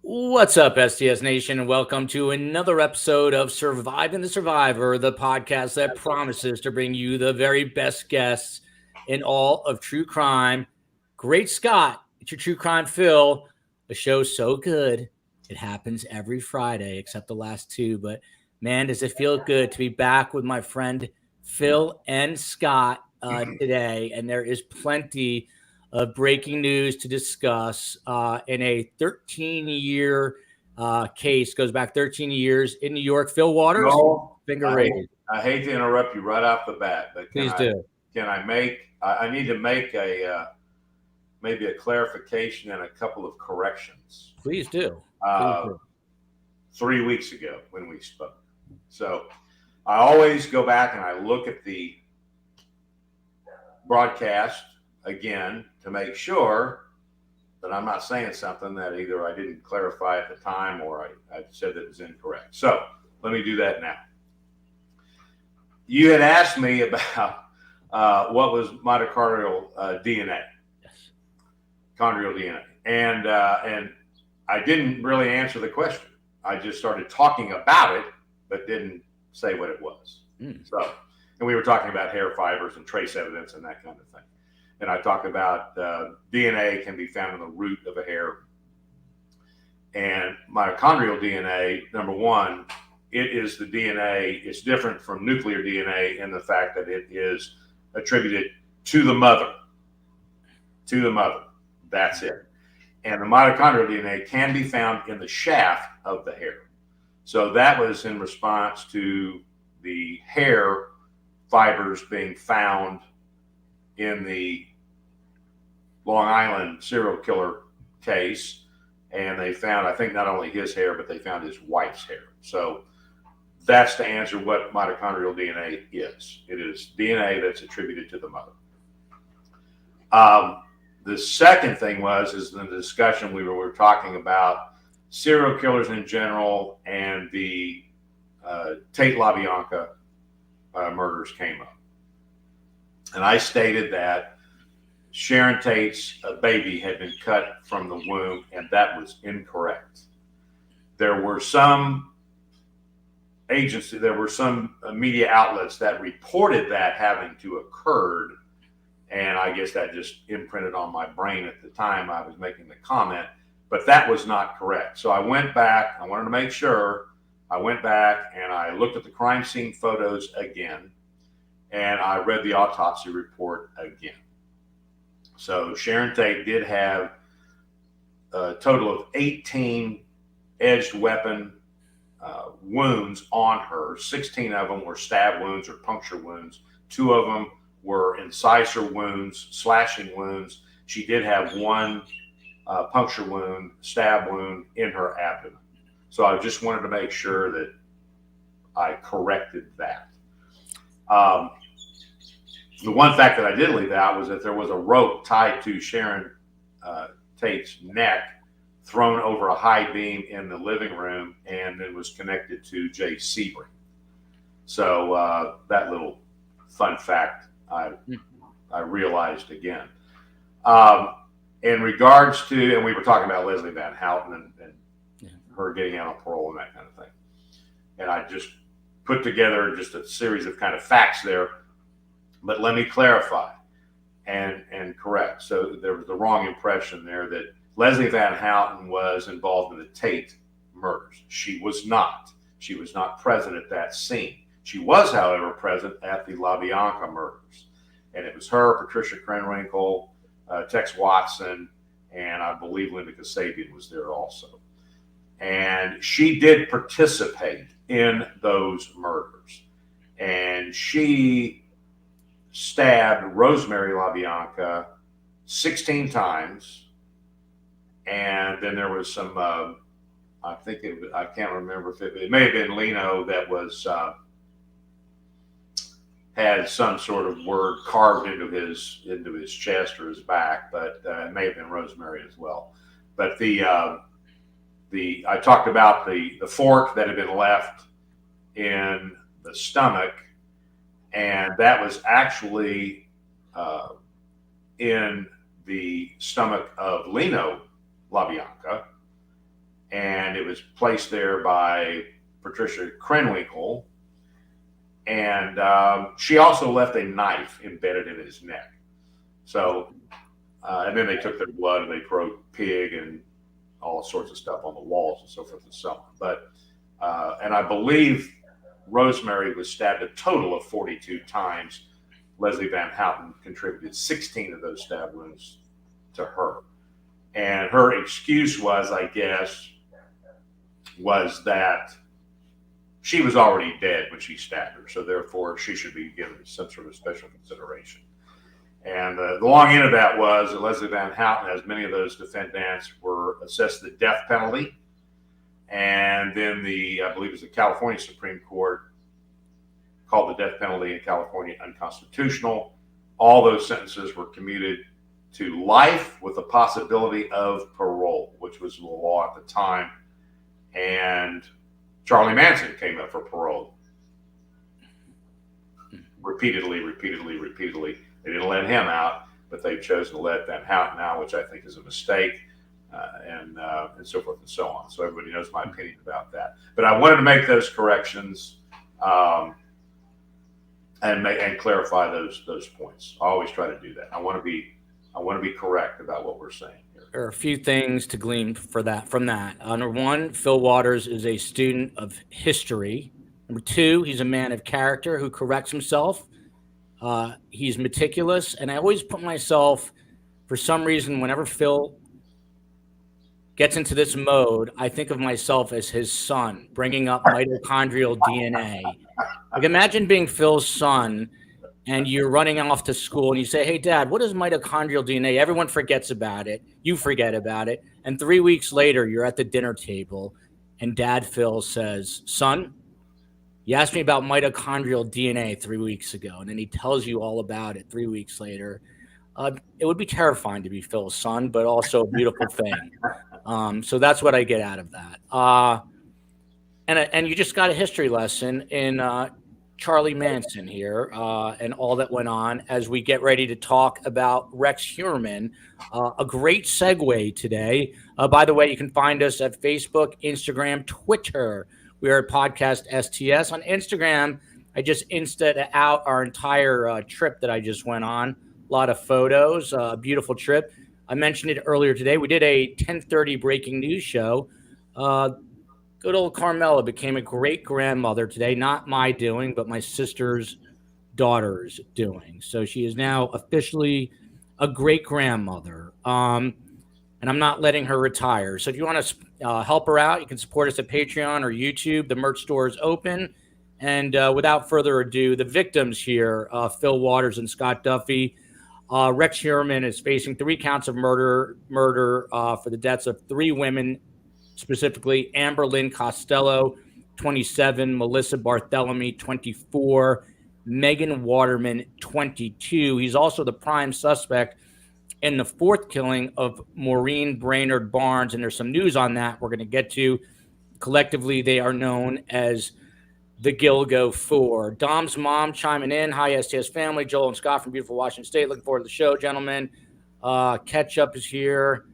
What's up, STS Nation, and welcome to another episode of Surviving the Survivor, the podcast that promises to bring you the very best guests in all of true crime. Great Scott, it's your True Crime Fil, a show so good it happens every Friday, except the last two. But man, does it feel good to be back with my friend Fil and Scott today, and there is plenty of breaking news to discuss in a 13-year case. Goes back 13 years in New York. Fil Waters, No, finger I hate, raised. I hate to interrupt you right off the bat, but Please do. I need to make maybe a clarification and a couple of corrections. Please do. Please Uh, do. 3 weeks ago when we spoke, so I always go back and I look at the broadcast again to make sure that I'm not saying something that either I didn't clarify at the time or I said that it was incorrect. So let me do that now. You had asked me about what was mitochondrial DNA, Yes. chondrial DNA, and I didn't really answer the question. I just started talking about it, but didn't say what it was. So, and we were talking about hair fibers and trace evidence and that kind of thing. And I talked about DNA can be found in the root of a hair, and mitochondrial DNA. Number one, it is the DNA. It's different from nuclear DNA in the fact that it is attributed to the mother. To the mother. That's it. And the mitochondrial DNA can be found in the shaft of the hair. So that was in response to the hair fibers being found in the Long Island serial killer case. And they found, I think, not only his hair, but they found his wife's hair. So that's to answer what mitochondrial DNA is. It is DNA that's attributed to the mother. The second thing is in the discussion we were talking about serial killers in general, and the Tate LaBianca murders came up. And I stated that Sharon Tate's baby had been cut from the womb, and that was incorrect. There were some media outlets that reported that having to occurred, and I guess that just imprinted on my brain at the time I was making the comment, but that was not correct. So I went back, I wanted to make sure, I went back and I looked at the crime scene photos again, and I read the autopsy report again. So Sharon Tate did have a total of 18 edged weapon wounds on her. 16 of them were stab wounds or puncture wounds. 2 of them were incisor wounds, slashing wounds. She did have 1 puncture wound, stab wound in her abdomen. So I just wanted to make sure that I corrected that. The one fact that I did leave out was that there was a rope tied to Sharon Tate's neck, thrown over a high beam in the living room, and then was connected to Jay Sebring. So that little fun fact I realized again. In regards to, and we were talking about Leslie Van Houten and her getting out on parole and that kind of thing. And I just put together just a series of kind of facts there. But let me clarify and correct. So there was the wrong impression there that Leslie Van Houten was involved in the Tate murders. She was not. She was not present at that scene. She was, however, present at the LaBianca murders. And it was her, Patricia Krenwinkel, Tex Watson, and I believe Linda Kasabian was there also. And she did participate in those murders. And she stabbed Rosemary LaBianca 16 times. And then there was some, I can't remember if it may have been Lino that was, had some sort of word carved into his chest or his back, but it may have been Rosemary as well. But I talked about the fork that had been left in the stomach, and that was actually in the stomach of Lino LaBianca, and it was placed there by Patricia Krenwinkel. And she also left a knife embedded in his neck. So, and then they took their blood and they wrote pig and all sorts of stuff on the walls and so forth and so on. But, and I believe Rosemary was stabbed a total of 42 times. Leslie Van Houten contributed 16 of those stab wounds to her. And her excuse was, I guess, was that she was already dead when she stabbed her, so therefore she should be given some sort of special consideration. And the long end of that was that Leslie Van Houten, as many of those defendants, were assessed the death penalty. And then I believe it was the California Supreme Court called the death penalty in California unconstitutional. All those sentences were commuted to life with the possibility of parole, which was the law at the time. And Charlie Manson came up for parole repeatedly. They didn't let him out, but they've chosen to let Van Houten out, which I think is a mistake, and so forth and so on. So everybody knows my opinion about that. But I wanted to make those corrections and clarify those points. I always try to do that. I want to be correct about what we're saying here. There are a few things to glean from that. Number one, Fil Waters is a student of history. Number two, he's a man of character who corrects himself. He's meticulous, and I always put myself, for some reason, whenever Phil gets into this mode, I think of myself as his son, bringing up mitochondrial DNA. Like, imagine being Phil's son, and you're running off to school, and you say, "Hey, Dad, what is mitochondrial DNA?" Everyone forgets about it. You forget about it. And 3 weeks later, you're at the dinner table, and Dad Phil says, "Son, you asked me about mitochondrial DNA 3 weeks ago," and then he tells you all about it 3 weeks later. It would be terrifying to be Phil's son, but also a beautiful thing. So that's what I get out of that. And you just got a history lesson in Charlie Manson here and all that went on as we get ready to talk about Rex Heuermann. A great segue today. By the way, you can find us at Facebook, Instagram, Twitter. We are at Podcast STS. On Instagram, I just Insta'd out our entire trip that I just went on. A lot of photos, a beautiful trip. I mentioned it earlier today. We did a 10:30 breaking news show. Good old Carmela became a great grandmother today. Not my doing, but my sister's daughter's doing. So she is now officially a great grandmother. And I'm not letting her retire. So if you want to help her out, you can support us at Patreon or YouTube. The merch store is open. And without further ado, the victims here, Fil Waters and Scott Duffy. Rex Heuermann is facing 3 counts of murder for the deaths of 3 women, specifically Amber Lynn Costello, 27, Melissa Barthelemy, 24, Megan Waterman, 22. He's also the prime suspect in the 4th killing of Maureen Brainerd Barnes, and there's some news on that we're going to get to. Collectively, they are known as the Gilgo 4. Dom's mom chiming in. Hi, STS family. Joel and Scott from beautiful Washington State. Looking forward to the show, gentlemen. Ketchup is here.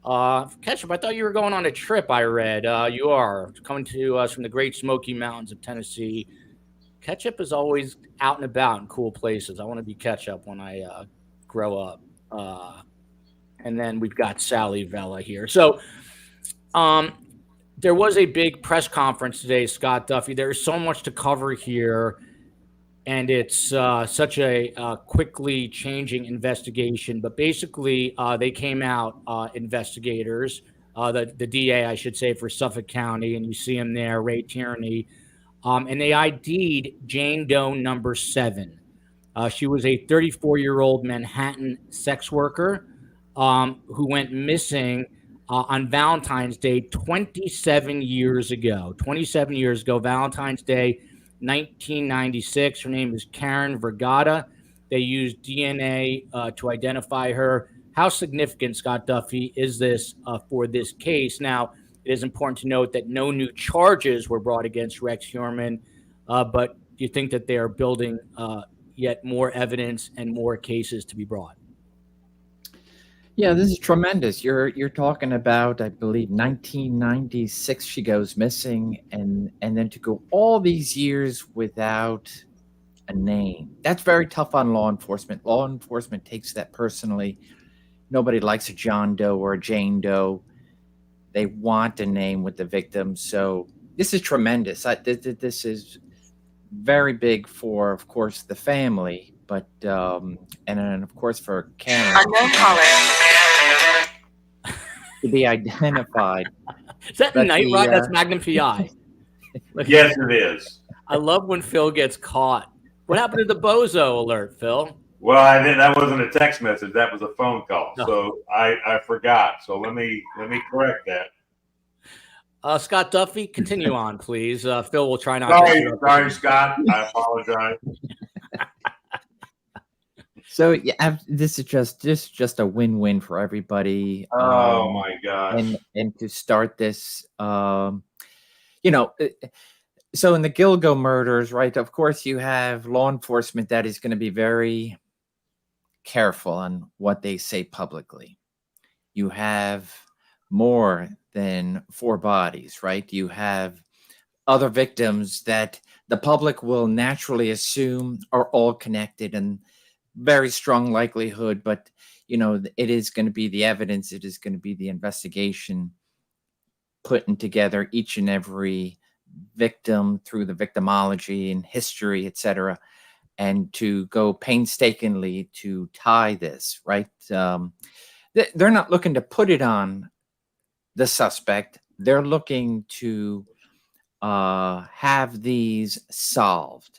Ketchup, I thought you were going on a trip, I read. You are coming to us from the Great Smoky Mountains of Tennessee. Ketchup is always out and about in cool places. I want to be Ketchup when I grow up. And then we've got Sally Vella here. So there was a big press conference today, Scott Duffy. There is so much to cover here, and it's such a quickly changing investigation. But basically, they came out, investigators, the DA, I should say, for Suffolk County, and you see him there, Ray Tierney, and they ID'd Jane Doe number 7. She was a 34-year-old Manhattan sex worker who went missing on Valentine's Day 27 years ago. 27 years ago, Valentine's Day, 1996. Her name is Karen Vergata. They used DNA to identify her. How significant, Scott Duffy, is this for this case? Now, it is important to note that no new charges were brought against Rex Heuermann, but do you think that they are building yet more evidence and more cases to be brought? Yeah, this is tremendous. You're talking about, I believe, 1996. She goes missing, and then to go all these years without a name. That's very tough on law enforcement. Law enforcement takes that personally. Nobody likes a John Doe or a Jane Doe. They want a name with the victim. So this is tremendous. This is very big for, of course, the family, but and then of course for Karen. Unknown caller to be identified. Is that But Night Ride? That's Magnum PI. Yes, it is. I love when Phil gets caught. What happened to the bozo alert, Phil? Well, I didn't. That wasn't a text message. That was a phone call. Oh. So I forgot. So let me correct that. Scott Duffy, continue on, please. Phil will try not to. Sorry, Scott. I apologize. So yeah, this is just a win-win for everybody. Oh my gosh! And to start this, you know, so in the Gilgo murders, right? Of course, you have law enforcement that is going to be very careful on what they say publicly. You have more than 4 bodies, right? You have other victims that the public will naturally assume are all connected, and very strong likelihood, but you know, it is going to be the evidence, it is going to be the investigation, putting together each and every victim through the victimology and history, etc., and to go painstakingly to tie this, right? They're not looking to put it on the suspect. They're looking to have these solved.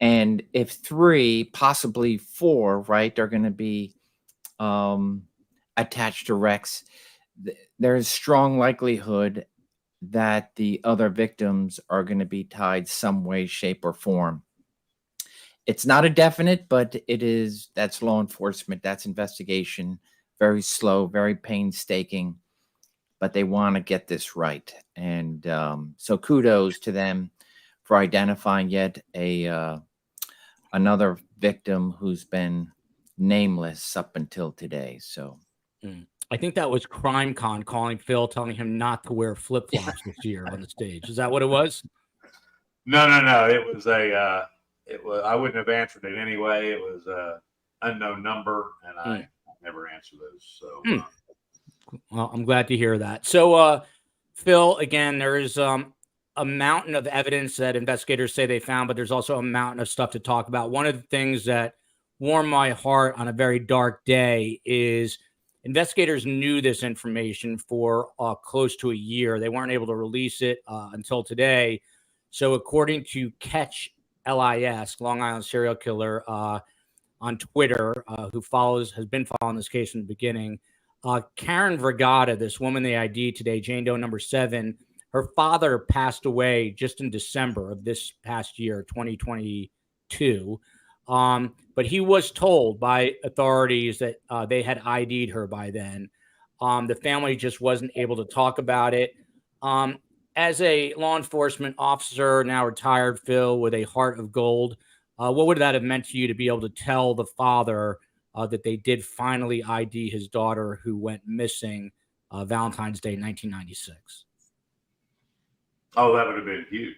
And if 3, possibly 4, right, are going to be attached to Rex, there's strong likelihood that the other victims are going to be tied some way, shape, or form. It's not a definite, but it is. That's law enforcement. That's investigation. Very slow, very painstaking, but they want to get this right. And so kudos to them for identifying yet another victim who's been nameless up until today. So I think that was CrimeCon calling Phil, telling him not to wear flip-flops this year on the stage. Is that what it was? No. It was I wouldn't have answered it anyway. It was a unknown number, and I never answer those. So well, I'm glad to hear that. So Phil, again, there is a mountain of evidence that investigators say they found, but there's also a mountain of stuff to talk about. One of the things that warmed my heart on a very dark day is investigators knew this information for close to a year. They weren't able to release it until today. So according to Catch LIS, Long Island serial killer on Twitter, who has been following this case from the beginning, Karen Vergata, this woman they ID today, Jane Doe number 7, her father passed away just in December of this past year, 2022. But he was told by authorities that they had ID'd her by then. The family just wasn't able to talk about it. As a law enforcement officer, now retired, Phil, with a heart of gold, what would that have meant to you to be able to tell the father that they did finally ID his daughter who went missing Valentine's Day, 1996? Oh, that would have been huge.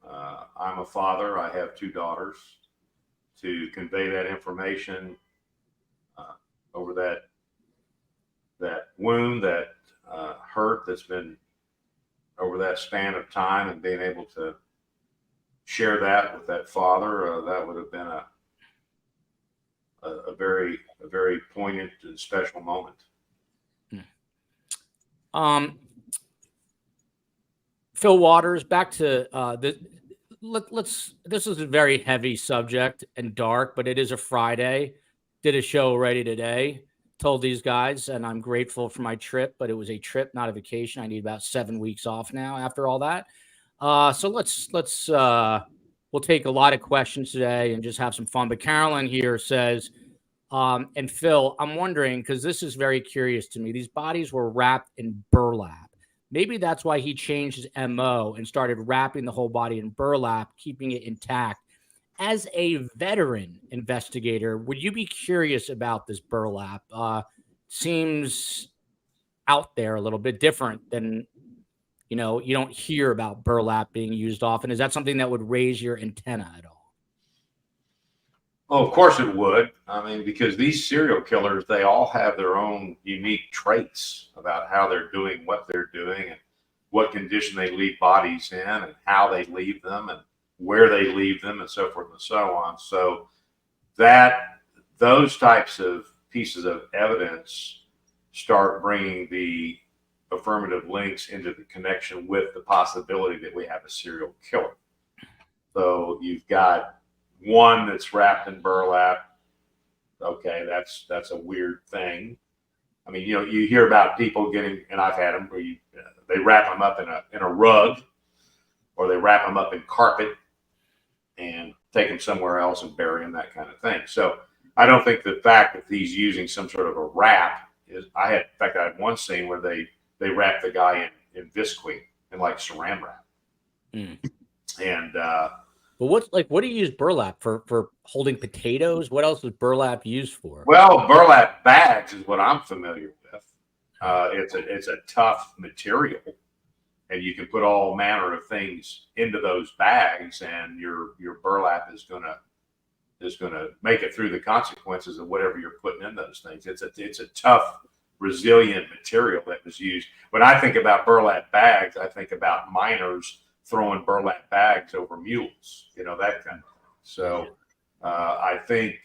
I'm a father. I have 2 daughters. To convey that information over that wound, that hurt that's been over that span of time, and being able to share that with that father, that would have been a very poignant and special moment. Fil Waters, back to this is a very heavy subject and dark, but it is a Friday. Did a show already today. Told these guys, and I'm grateful for my trip, but it was a trip, not a vacation. I need about 7 weeks off now after all that. So we'll take a lot of questions today and just have some fun. But Carolyn here says, and Phil, I'm wondering, because this is very curious to me, these bodies were wrapped in burlap. Maybe that's why he changed his MO and started wrapping the whole body in burlap, keeping it intact. As a veteran investigator, would you be curious about this burlap? seems out there a little bit different than, you don't hear about burlap being used often. Is that something that would raise your antenna at all? Well, of course it would. I mean, because these serial killers, they all have their own unique traits about how they're doing what they're doing and what condition they leave bodies in and how they leave them and where they leave them and so forth and so on. So those types of pieces of evidence start bringing the affirmative links into the connection with the possibility that we have a serial killer. So you've got one that's wrapped in burlap. Okay, that's a weird thing. I mean, you hear about people getting, and I've had them where they wrap them up in a rug, or they wrap them up in carpet and take them somewhere else and bury them, that kind of thing. So I don't think the fact that he's using some sort of a wrap is. In fact, I had one scene where they wrapped the guy in Visqueen and like saran wrap. And but what do you use burlap for holding potatoes? What else is burlap used for? Well, burlap bags is what I'm familiar with. It's a tough material, and you can put all manner of things into those bags, and your burlap is gonna make it through the consequences of whatever you're putting in those things. It's a tough, resilient material that was used. When I think about burlap bags, I think about miners throwing burlap bags over mules, that kind of thing. So I think,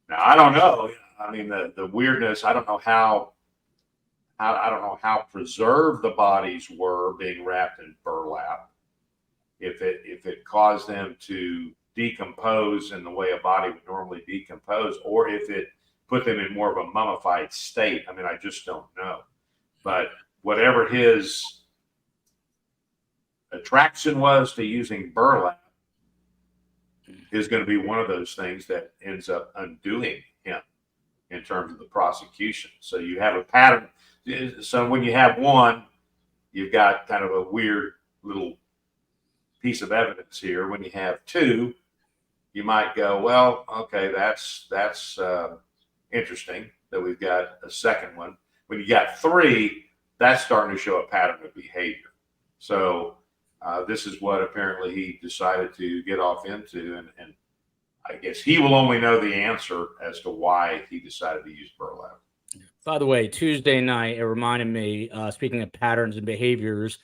now I don't know. I mean, the weirdness, I don't know how preserved the bodies were being wrapped in burlap. If it caused them to decompose in the way a body would normally decompose, or if it put them in more of a mummified state. I mean, I just don't know. But whatever his attraction was to using burlap is going to be one of those things that ends up undoing him in terms of the prosecution. So you have a pattern. So when you have one, you've got kind of a weird little piece of evidence here. When you have two, you might go, well, okay, that's interesting that we've got a second one. When you got three, that's starting to show a pattern of behavior. So this is what apparently he decided to get off into, and I guess he will only know the answer as to why he decided to use burlap. By the way, Tuesday night, it reminded me, speaking of patterns and behaviors,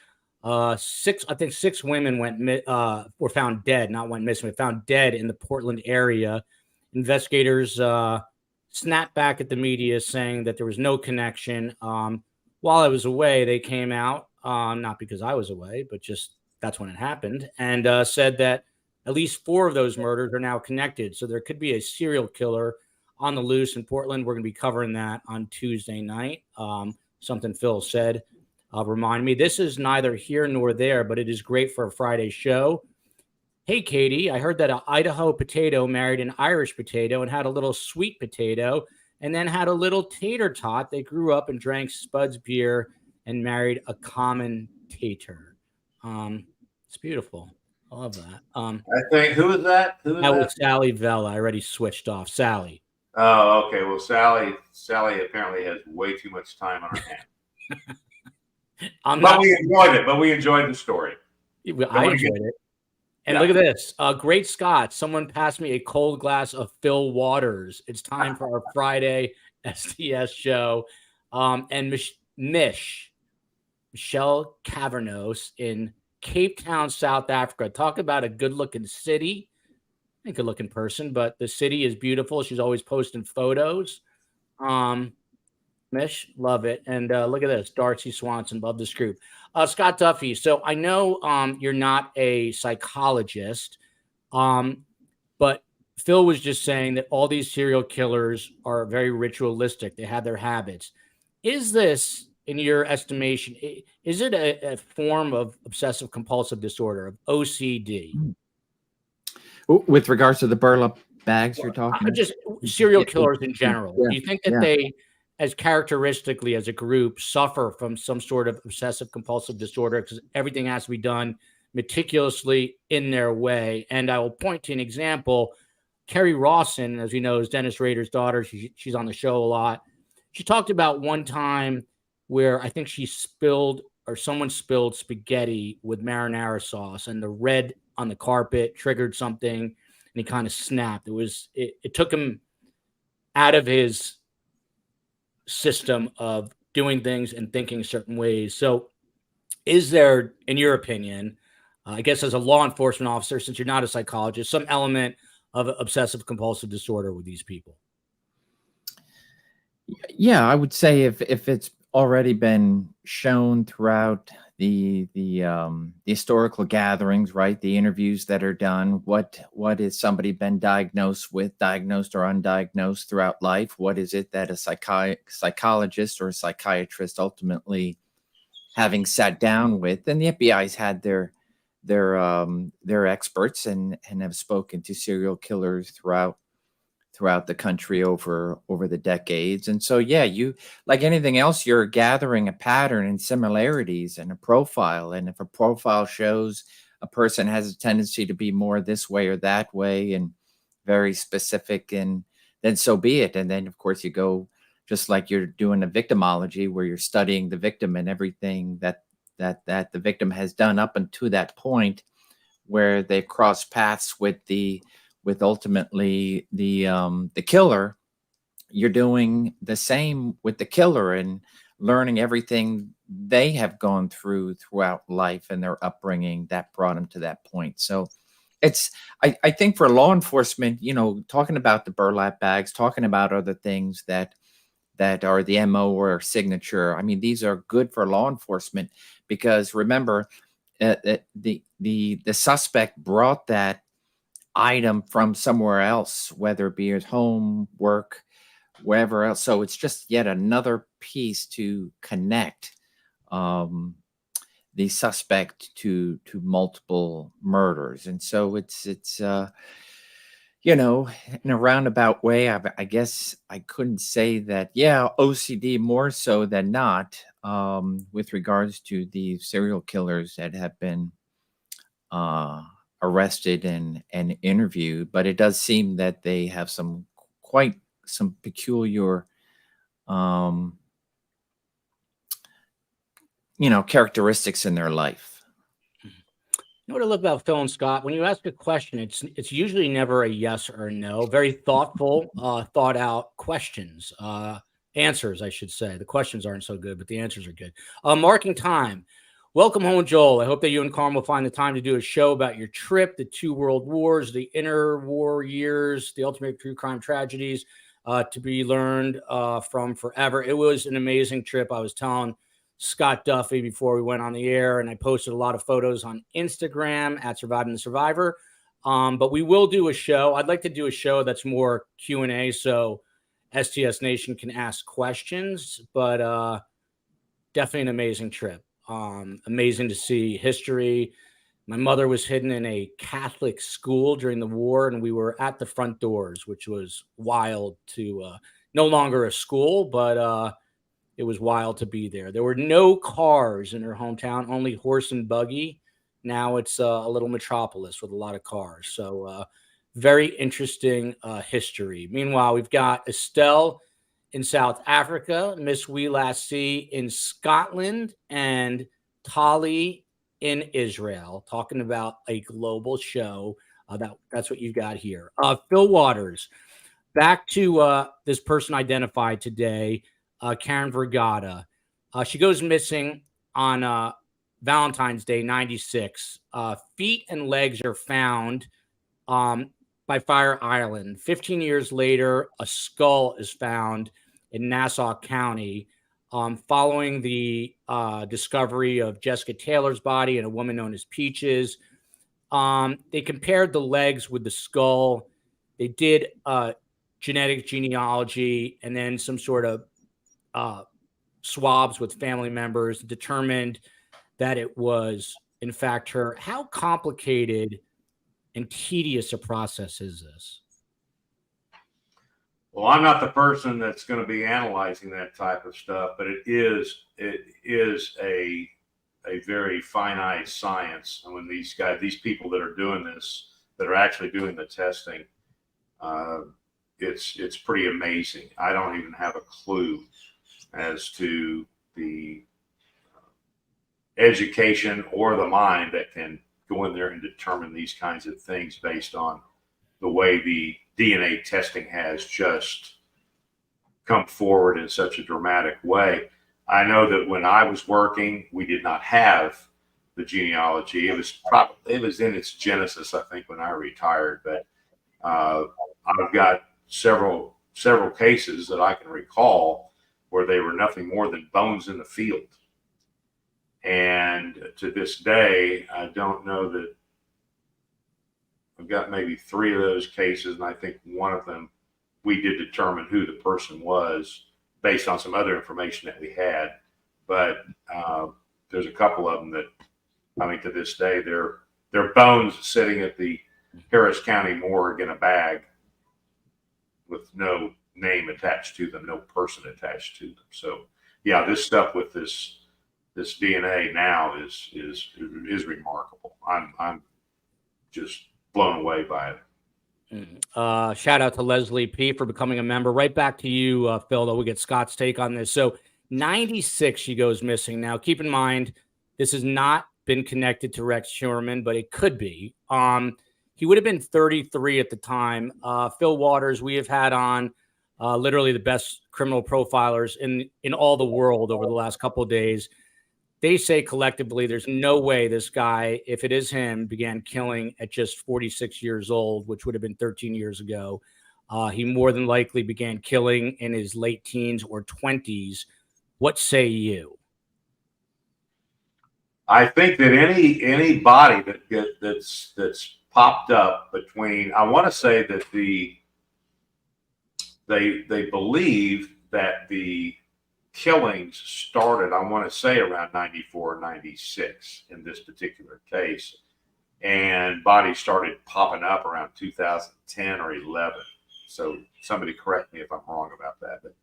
six women were found dead, not went missing, but found dead in the Portland area. Investigators snapped back at the media saying that there was no connection. While I was away, they came out, not because I was away, but just that's when it happened, and said that at least 4 of those murders are now connected. So there could be a serial killer on the loose in Portland. We're going to be covering that on Tuesday night. Something Phil said remind me. This is neither here nor there, but it is great for a Friday show. Hey, Katie, I heard that an Idaho potato married an Irish potato and had a little sweet potato and then had a little tater tot. They grew up and drank Spud's beer and married a common tater. It's beautiful. I love that. I think, who is that? That was Sally Vella. I already switched off. Sally. Oh, okay. Well, Sally apparently has way too much time on her hands. We enjoyed the story. I enjoyed it. And look at this. Great Scott. Someone passed me a cold glass of Fil Waters. It's time for our Friday STS show. And Michelle Cavernos in Cape Town, South Africa. Talk about a good-looking city. A good-looking person, but the city is beautiful. She's always posting photos. Mish, love it. And look at this. Darcy Swanson, love this group. Scott Duffy. So I know you're not a psychologist, but Phil was just saying that all these serial killers are very ritualistic. They have their habits. Is this, in your estimation, is it a form of obsessive compulsive disorder, of OCD? With regards to the burlap bags you're talking about? Just serial killers in general. Do you think that they, as characteristically as a group, suffer from some sort of obsessive compulsive disorder because everything has to be done meticulously in their way? And I will point to an example. Kerry Rawson, as we know, is Dennis Rader's daughter. She's on the show a lot. She talked about one time where I think she spilled or someone spilled spaghetti with marinara sauce, and the red on the carpet triggered something, and he kind of snapped. It took him out of his system of doing things and thinking certain ways. So, is there, in your opinion, I guess as a law enforcement officer, since you're not a psychologist, some element of obsessive compulsive disorder with these people? Yeah, I would say if it's already been shown throughout the historical gatherings, right? The interviews that are done, what is somebody been diagnosed or undiagnosed throughout life? What is it that a psychologist or a psychiatrist ultimately having sat down with? And the FBI's had their experts and have spoken to serial killers throughout the country over the decades. And so, yeah, you, like anything else, you're gathering a pattern and similarities and a profile. And if a profile shows a person has a tendency to be more this way or that way and very specific, and then so be it. And then, of course, you go just like you're doing a victimology where you're studying the victim and everything that the victim has done up until that point where they've crossed paths with ultimately the killer. You're doing the same with the killer and learning everything they have gone through throughout life and their upbringing that brought them to that point. So it's, I think for law enforcement, talking about the burlap bags, talking about other things that are the MO or signature. I mean, these are good for law enforcement because remember, the suspect brought that item from somewhere else, whether it be at home, work, wherever else. So it's just yet another piece to connect the suspect to multiple murders. And so it's in a roundabout way, I guess I couldn't say that, yeah, OCD more so than not, with regards to the serial killers that have been arrested and interviewed, but it does seem that they have some peculiar characteristics in their life. You know what I love about Phil and Scott? When you ask a question, it's usually never a yes or a no. Very thoughtful, thought out questions, answers, I should say. The questions aren't so good, but the answers are good. Marking time. Welcome home, Joel. I hope that you and Carm will find the time to do a show about your trip, the 2 world wars, the interwar years, the ultimate true crime tragedies, to be learned from forever. It was an amazing trip. I was telling Scott Duffy before we went on the air, and I posted a lot of photos on Instagram at Surviving the Survivor. But we will do a show. I'd like to do a show that's more Q&A so STS Nation can ask questions, but definitely an amazing trip. Amazing to see history. My mother was hidden in a Catholic school during the war, and we were at the front doors, which was wild to no longer a school, but it was wild to be there. There were no cars in her hometown, only horse and buggy. Now it's a little metropolis with a lot of cars. So very interesting history. Meanwhile, we've got Estelle in South Africa, Miss We Last See in Scotland, and Tali in Israel, talking about a global show. That's what you've got here. Fil Waters, back to this person identified today, Karen Vergata. She goes missing on Valentine's Day, 96. Feet and legs are found by Fire Island. 15 years later, a skull is found in Nassau County following the discovery of Jessica Taylor's body and a woman known as Peaches. They compared the legs with the skull. They did genetic genealogy and then some sort of swabs with family members, determined that it was, in fact, her. How complicated and tedious a process is this? Well, I'm not the person that's going to be analyzing that type of stuff, but it is a very finite science. And when these people that are doing this, that are actually doing the testing, it's pretty amazing. I don't even have a clue as to the education or the mind that can go in there and determine these kinds of things based on the way the DNA testing has just come forward in such a dramatic way. I know that when I was working, we did not have the genealogy. It was in its genesis, I think, when I retired. But I've got several cases that I can recall where they were nothing more than bones in the field. And to this day, I don't know that I've got maybe 3 of those cases, and I think one of them we did determine who the person was based on some other information that we had. But there's a couple of them that, I mean, to this day, they're bones sitting at the Harris County morgue in a bag with no name attached to them, no person attached to them. So yeah, this stuff with this DNA now is remarkable. I'm just blown away by it. Shout out to Leslie P for becoming a member. Right back to you, Phil, though. We get Scott's take on this. So 96, she goes missing. Now, keep in mind, this has not been connected to Rex Heuermann, but it could be. He would have been 33 at the time. Fil Waters, we have had on literally the best criminal profilers in all the world over the last couple of days. They say collectively there's no way this guy, if it is him, began killing at just 46 years old, which would have been 13 years ago. He more than likely began killing in his late teens or 20s. What say you? I think that any body that's popped up between, I want to say that they believe that the killings started, I want to say, around 94 or 96 in this particular case, and bodies started popping up around 2010 or 11. So somebody correct me if I'm wrong about that, but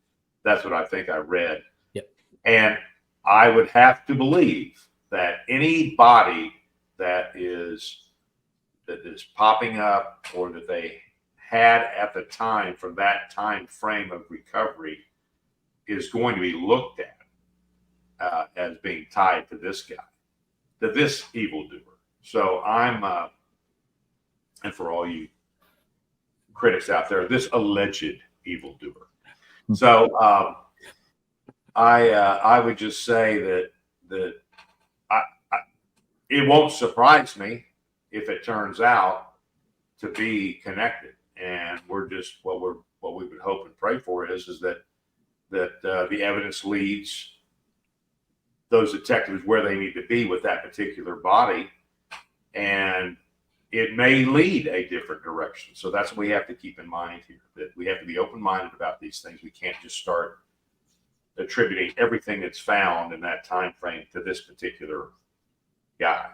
that's what I think I read. Yep. And I would have to believe that any body that is popping up or that they had at the time from that time frame of recovery is going to be looked at as being tied to this guy, to this evildoer. So I'm, and for all you critics out there, this alleged evildoer. So I would just say that it won't surprise me if it turns out to be connected. And we're just what we would hope and pray for is that the evidence leads those detectives where they need to be with that particular body, and it may lead a different direction. So that's what we have to keep in mind here, that we have to be open-minded about these things. We can't just start attributing everything that's found in that time frame to this particular guy.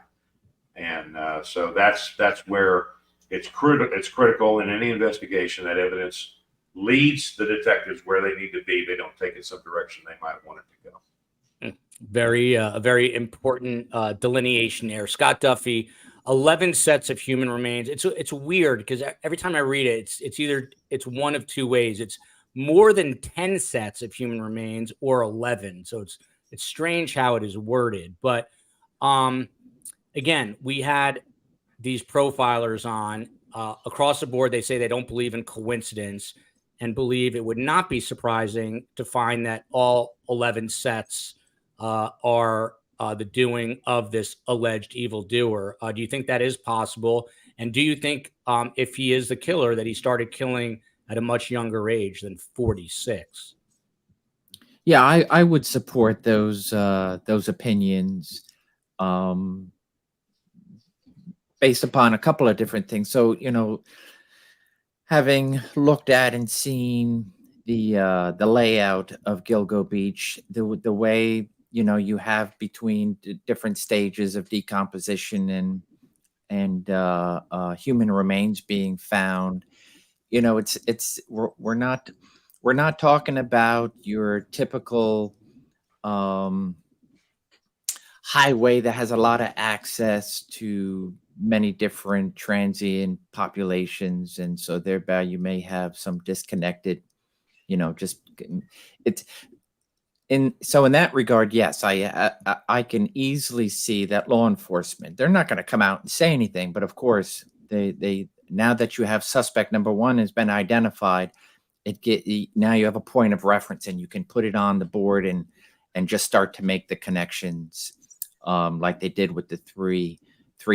And so that's where it's critical in any investigation that evidence leads the detectives where they need to be. They don't take it some direction they might want it to go. Very important delineation there. Scott Duffy, 11 sets of human remains. It's weird because every time I read it, it's one of 2 ways. It's more than 10 sets of human remains or 11. So it's strange how it is worded. But again, we had these profilers on across the board. They say they don't believe in coincidence and believe it would not be surprising to find that all 11 sets are the doing of this alleged evildoer. Do you think that is possible? And do you think if he is the killer, that he started killing at a much younger age than 46? Yeah, I would support those opinions based upon a couple of different things. So, having looked at and seen the layout of Gilgo Beach, the way you have between different stages of decomposition and human remains being found, we're not talking about your typical highway that has a lot of access to many different transient populations, and so thereby you may have some disconnected, just it's in that regard, yes, I can easily see that law enforcement, they're not going to come out and say anything, but of course they now that you have suspect number one has been identified, now you have a point of reference and you can put it on the board and just start to make the connections, like they did with the three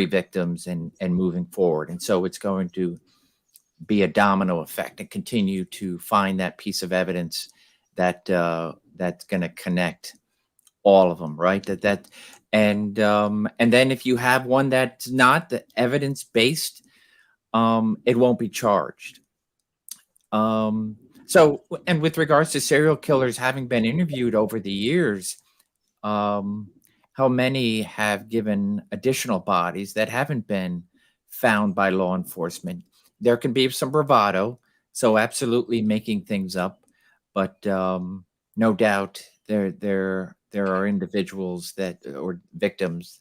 victims and moving forward. And so it's going to be a domino effect and continue to find that piece of evidence that that's going to connect all of them, right? And then if you have one that's not the evidence based, it won't be charged. So, and with regards to serial killers having been interviewed over the years, how many have given additional bodies that haven't been found by law enforcement? There can be some bravado, so absolutely making things up, but no doubt there are individuals or victims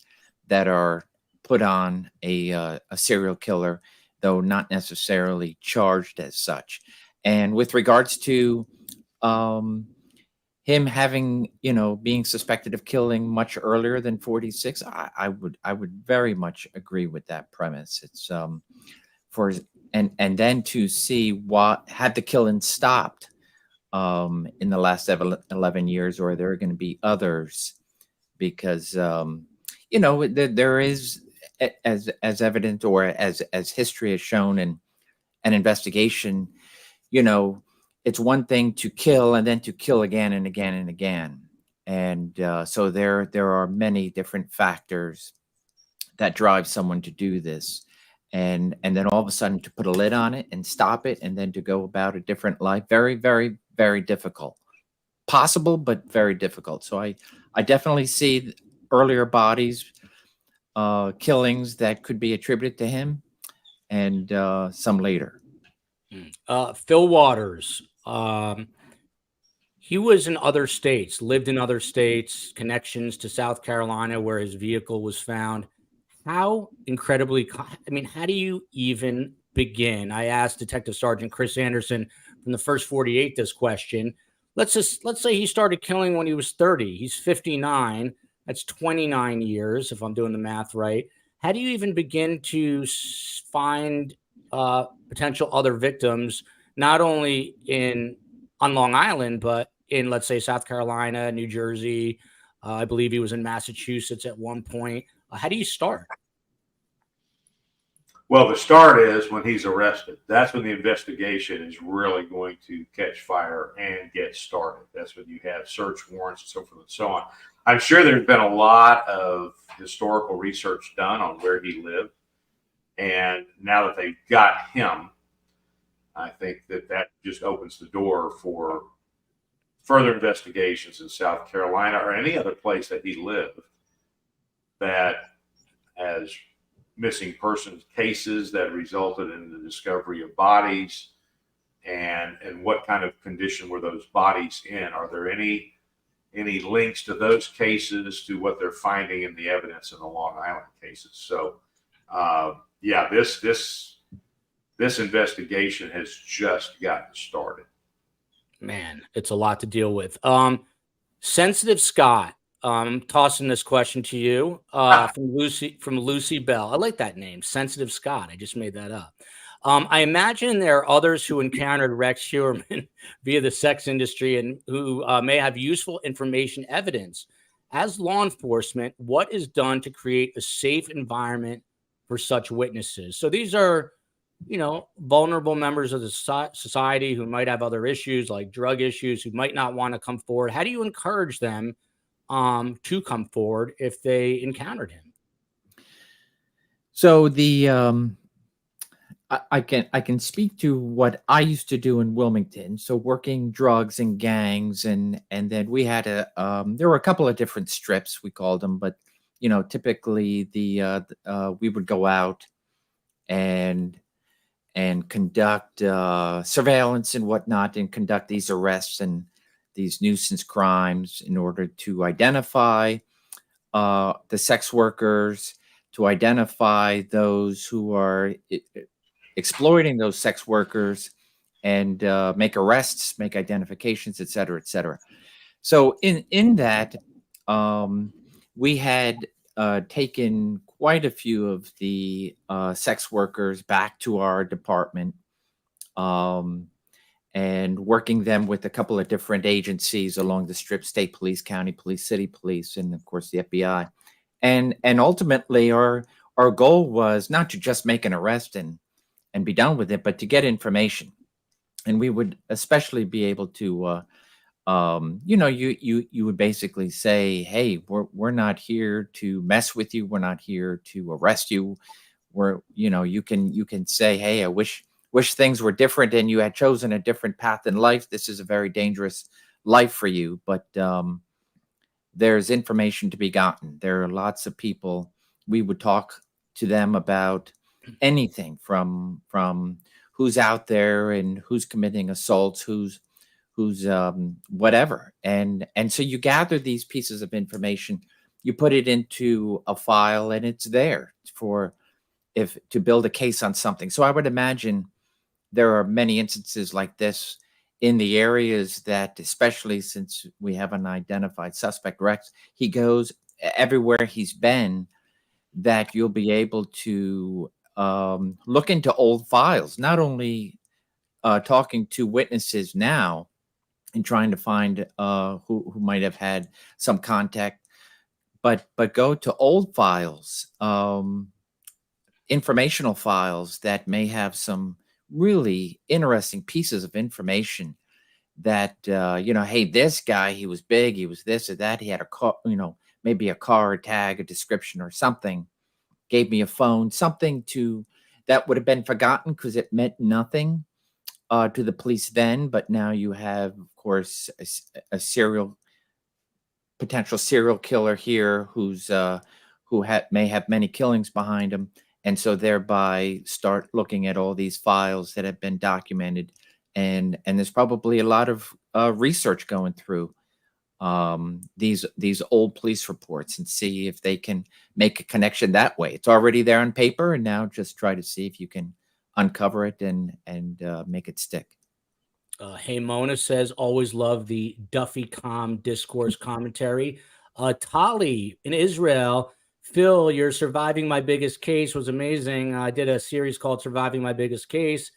that are put on a serial killer, though not necessarily charged as such. And with regards to him having, being suspected of killing much earlier than 46, I would very much agree with that premise. It's and then to see what had the killing stopped in the last 11 years, or there are going to be others, because there is, as evident, or as history has shown in an investigation, it's one thing to kill and then to kill again and again and again. And so there are many different factors that drive someone to do this. And then all of a sudden to put a lid on it and stop it and then to go about a different life, very, very, very difficult. Possible, but very difficult. So I definitely see earlier bodies, killings that could be attributed to him, and some later. Fil Waters. He was in other states, lived in other states, connections to South Carolina where his vehicle was found. How how do you even begin? I asked Detective Sergeant Chris Anderson from the First 48 this question. Let's say he started killing when he was 30. He's 59. That's 29 years, if I'm doing the math right. How do you even begin to find potential other victims, not only on Long Island, but in, let's say, South Carolina, New Jersey? I believe he was in Massachusetts at one point. How do you start? Well, the start is when he's arrested. That's when the investigation is really going to catch fire and get started. That's when you have search warrants and so forth and so on. I'm sure there's been a lot of historical research done on where he lived. And now that they've got him, I think that just opens the door for further investigations in South Carolina or any other place that he lived that has missing persons cases that resulted in the discovery of bodies, and what kind of condition were those bodies in? Are there any links to those cases to what they're finding in the evidence in the Long Island cases? So yeah, this investigation has just gotten started. Man, it's a lot to deal with. Sensitive Scott, tossing this question to you from Lucy Bell. I like that name, Sensitive Scott. I just made that up. I imagine there are others who encountered Rex Heuermann via the sex industry and who may have useful information evidence. As law enforcement, what is done to create a safe environment for such witnesses? So these are, vulnerable members of the society who might have other issues like drug issues, who might not want to come forward. How do you encourage them to come forward if they encountered him? So I can speak to what I used to do in Wilmington. So working drugs and gangs, and then we had there were a couple of different strips, we called them, but typically we would go out and conduct surveillance and whatnot, and conduct these arrests and these nuisance crimes in order to identify the sex workers, to identify those who are exploiting those sex workers and make arrests, make identifications, et cetera, et cetera. So in that, we had taken quite a few of the sex workers back to our department, and working them with a couple of different agencies along the strip: state police, county police, city police, and of course the FBI. And ultimately, our goal was not to just make an arrest and be done with it, but to get information. And we would especially be able to, you would basically say, hey, we're not here to mess with you. We're not here to arrest you. You can say, hey, I wish things were different and you had chosen a different path in life. This is a very dangerous life for you, but there's information to be gotten. There are lots of people. We would talk to them about anything from who's out there and who's committing assaults, who's whatever. And so you gather these pieces of information, you put it into a file, and it's there to build a case on something. So I would imagine there are many instances like this in the areas that, especially since we have an identified suspect, Rex, he goes everywhere he's been, that you'll be able to look into old files, not only talking to witnesses now and trying to find who might have had some contact, but go to old files, informational files that may have some really interesting pieces of information that, hey, this guy, he was big, he was this or that, he had a car, maybe a car tag, a description or something, gave me a phone, something that would have been forgotten because it meant nothing to the police then. But now you have, of course, a potential serial killer here who may have many killings behind him. And so thereby start looking at all these files that have been documented. And there's probably a lot of research going through these old police reports and see if they can make a connection that way. It's already there on paper, and now just try to see if you can uncover it and make it stick. Hey, Mona says, always love the Duffy Com discourse commentary. Tali in Israel, Phil, your Surviving My Biggest Case was amazing. I did a series called Surviving My Biggest Case,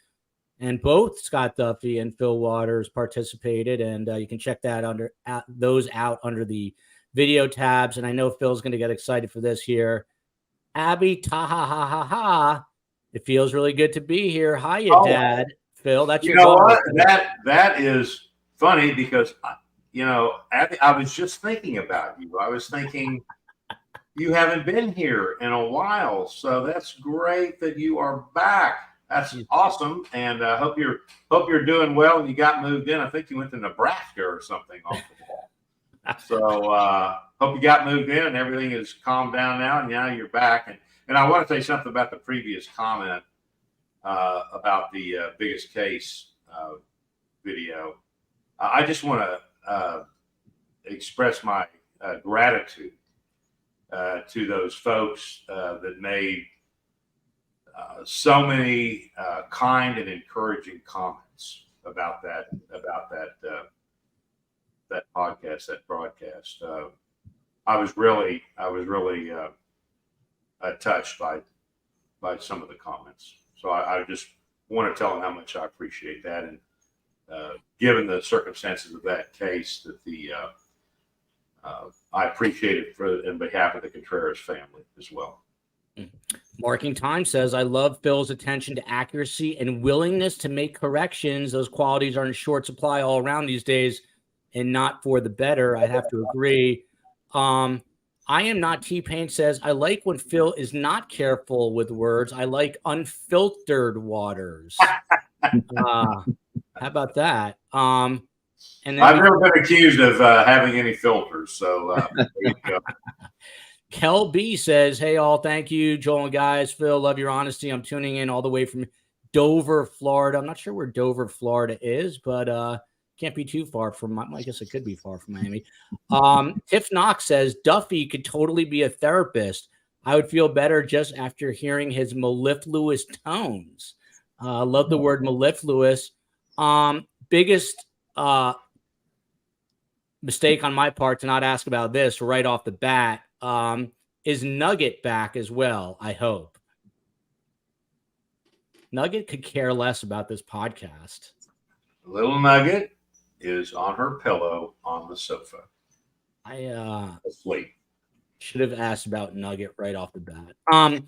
and both Scott Duffy and Fil Waters participated, and you can check that those out under the video tabs. And I know Phil's going to get excited for this here. Abby, ta ha ha ha ha. It feels really good to be here. Hiya, Dad. Phil, that's your what? That is funny because Abby, I was just thinking about you. I was thinking you haven't been here in a while, so that's great that you are back. That's awesome, and hope you're doing well. And you got moved in. I think you went to Nebraska or something off the wall. So hope you got moved in and everything is calmed down now. And now you're back. And I want to say something about the previous comment about the biggest case video. I just want to express my gratitude to those folks that made so many kind and encouraging comments about that podcast, that broadcast. I was really touched by some of the comments. So I just want to tell them how much I appreciate that, and given the circumstances of that case, that I appreciate it in behalf of the Contreras family as well. Marking Time says, I love Phil's attention to accuracy and willingness to make corrections. Those qualities are in short supply all around these days, and not for the better. I have to agree. I am not T-Pain says, I like when Phil is not careful with words. I like unfiltered waters. How about that? And then I've never been accused of having any filters, so there you go. Kel B says, hey, all, thank you, Joel and guys. Phil, love your honesty. I'm tuning in all the way from Dover, Florida. I'm not sure where Dover, Florida is, but can't be too far from, I guess it could be far from Miami. Tiff Knox says, Duffy could totally be a therapist. I would feel better just after hearing his mellifluous tones. Love the word mellifluous. Biggest mistake on my part to not ask about this right off the bat. Is Nugget back as well? I hope. Nugget could care less about this podcast. Little Nugget is on her pillow on the sofa. I asleep. Should have asked about Nugget right off the bat.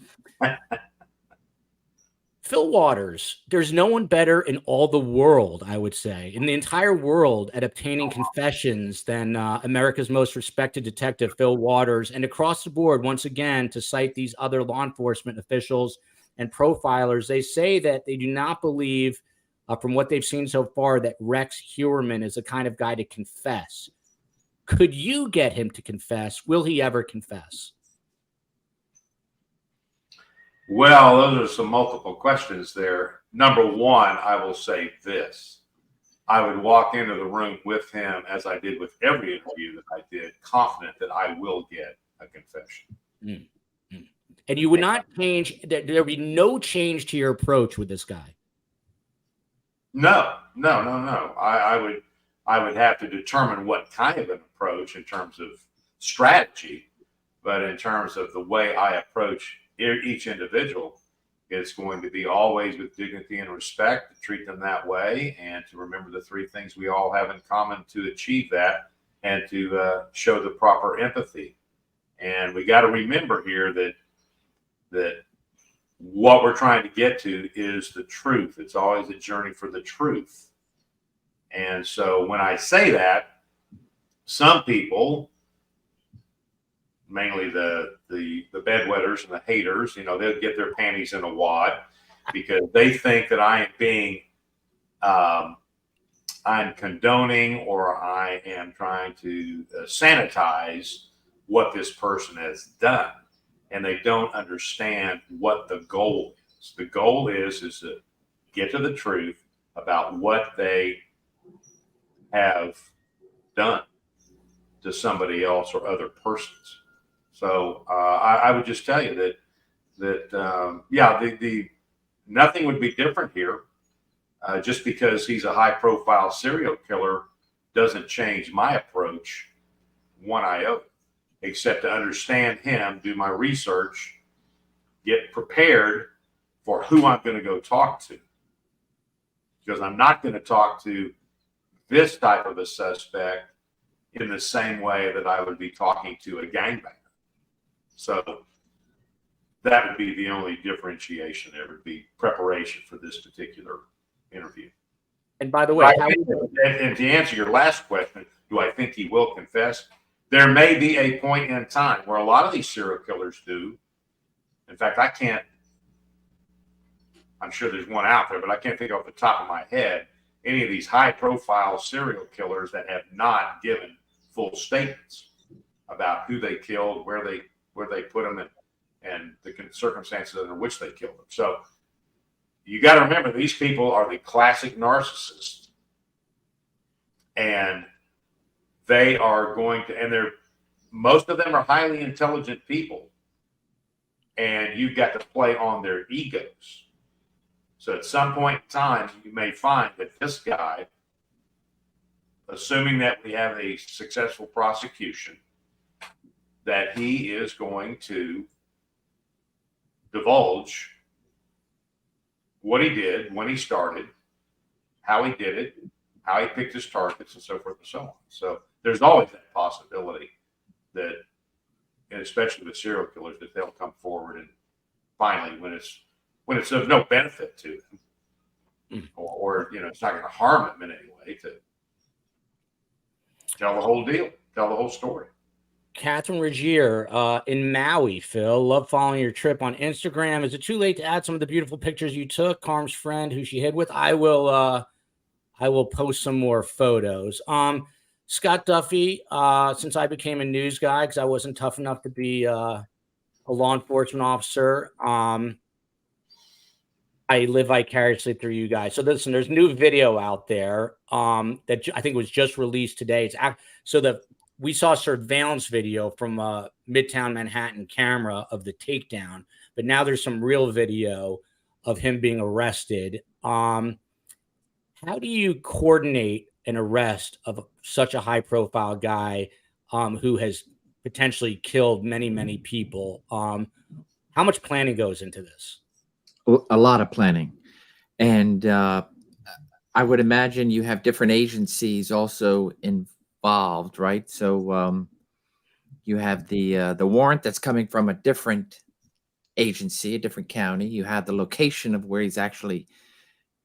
Fil Waters, there's no one better in all the world, I would say, in the entire world at obtaining confessions than America's most respected detective, Fil Waters. And across the board, once again, to cite these other law enforcement officials and profilers, they say that they do not believe, from what they've seen so far, that Rex Heuermann is the kind of guy to confess. Could you get him to confess? Will he ever confess? Well, those are some multiple questions there. Number one, I will say this. I would walk into the room with him, as I did with every interview that I did, confident that I will get a confession. Mm-hmm. And you would not change, there would be no change to your approach with this guy? No. I would have to determine what kind of an approach in terms of strategy, but in terms of the way I approach each individual, it's going to be always with dignity and respect, to treat them that way, and to remember the three things we all have in common to achieve that, and to show the proper empathy. And we got to remember here that what we're trying to get to is the truth. It's always a journey for the truth. And so when I say that, some people, mainly the bedwetters and the haters, they'll get their panties in a wad because they think that I am being, I'm condoning, or I am trying to sanitize what this person has done. And they don't understand what the goal is. The goal is to get to the truth about what they have done to somebody else or other persons. So I would just tell you that nothing would be different here. Just because he's a high-profile serial killer doesn't change my approach one iota, except to understand him, do my research, get prepared for who I'm going to go talk to. Because I'm not going to talk to this type of a suspect in the same way that I would be talking to a gangbanger. So that would be the only differentiation. There would be preparation for this particular interview. And by the way, and to answer your last question, do I think he will confess? There may be a point in time where a lot of these serial killers do. In fact, I'm sure there's one out there, but I can't think off the top of my head any of these high-profile serial killers that have not given full statements about who they killed, where they put them, and the circumstances under which they killed them. So you got to remember, these people are the classic narcissists, and they are going to, and most of them are highly intelligent people, and you've got to play on their egos. So at some point in time, you may find that this guy, assuming that we have a successful prosecution, that he is going to divulge what he did, when he started, how he did it, how he picked his targets, and so forth and so on. So there's always that possibility that, and especially with serial killers, that they'll come forward and finally, when it's of no benefit to them, or it's not going to harm them in any way, to tell the whole deal, tell the whole story. Catherine Regier in Maui, Phil. Love following your trip on Instagram. Is it too late to add some of the beautiful pictures you took? Carm's friend who she hid with. I will post some more photos. Scott Duffy, since I became a news guy, because I wasn't tough enough to be a law enforcement officer, I live vicariously through you guys. So listen, there's new video out there that I think was just released today. So we saw surveillance video from a Midtown Manhattan camera of the takedown, but now there's some real video of him being arrested. How do you coordinate an arrest of such a high profile guy who has potentially killed many, many people? How much planning goes into this? A lot of planning. And I would imagine you have different agencies also involved, right? So you have the warrant that's coming from a different agency, a different county. You have the location of where he's actually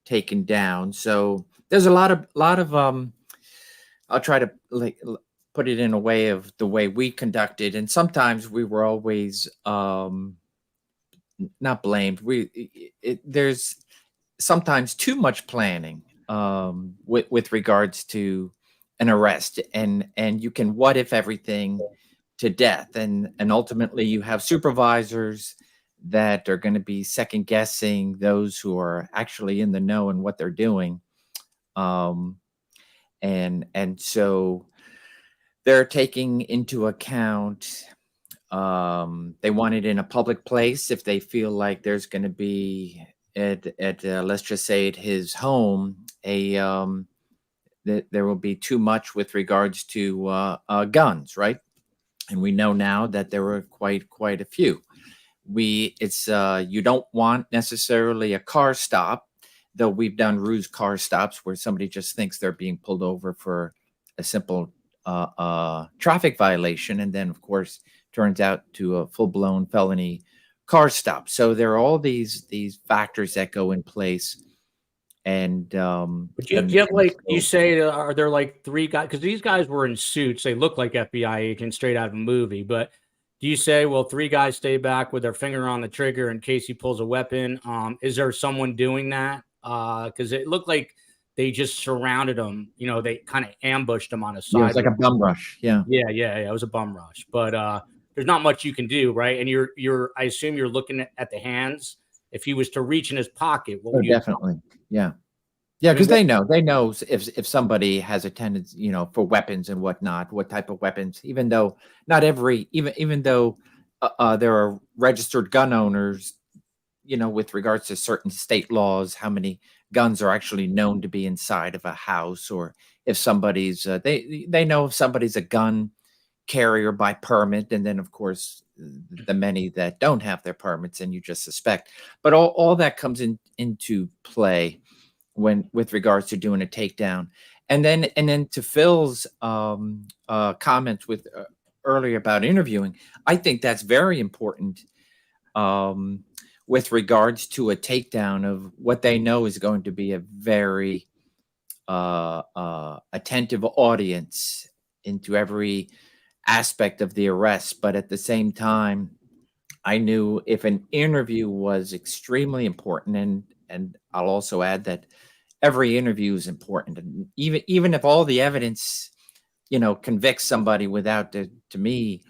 taken down. So there's a lot of I'll try to put it in a way of the way we conducted, and sometimes we were always not blamed. There's sometimes too much planning with regards to an arrest, and you can what if everything to death, and ultimately you have supervisors that are going to be second guessing those who are actually in the know and what they're doing, and so they're taking into account. They want it in a public place if they feel like there's going to be at let's just say at his home that there will be too much with regards to guns, right? And we know now that there were quite a few. It's you don't want necessarily a car stop, though we've done ruse car stops where somebody just thinks they're being pulled over for a simple traffic violation, and then of course turns out to a full-blown felony car stop. So there are all these factors that go in place. And but you have like you say, are there like three guys? Because these guys were in suits, they look like FBI agents straight out of a movie. But do you say, well, three guys stay back with their finger on the trigger in case he pulls a weapon? Is there someone doing that? Because it looked like they just surrounded him. You know, they kind of ambushed him on a side. Yeah, it's like a bum rush. Yeah. It was a bum rush. But there's not much you can do, right? And I assume you're looking at the hands. If he was to reach in his pocket, what would you definitely? Yeah. Yeah, because they know if somebody has a tendency, you know, for weapons and whatnot, what type of weapons. Even though not every, even though there are registered gun owners, you know, with regards to certain state laws, how many guns are actually known to be inside of a house, or if somebody's they know if somebody's a gun carrier by permit, and then of course the many that don't have their permits, and you just suspect. But all that comes into play when with regards to doing a takedown. And then to Phil's comments with earlier about interviewing, I think that's very important with regards to a takedown of what they know is going to be a very attentive audience into every aspect of the arrest. But at the same time, I knew if an interview was extremely important, and I'll also add that every interview is important, and even if all the evidence, you know, convicts somebody without to me,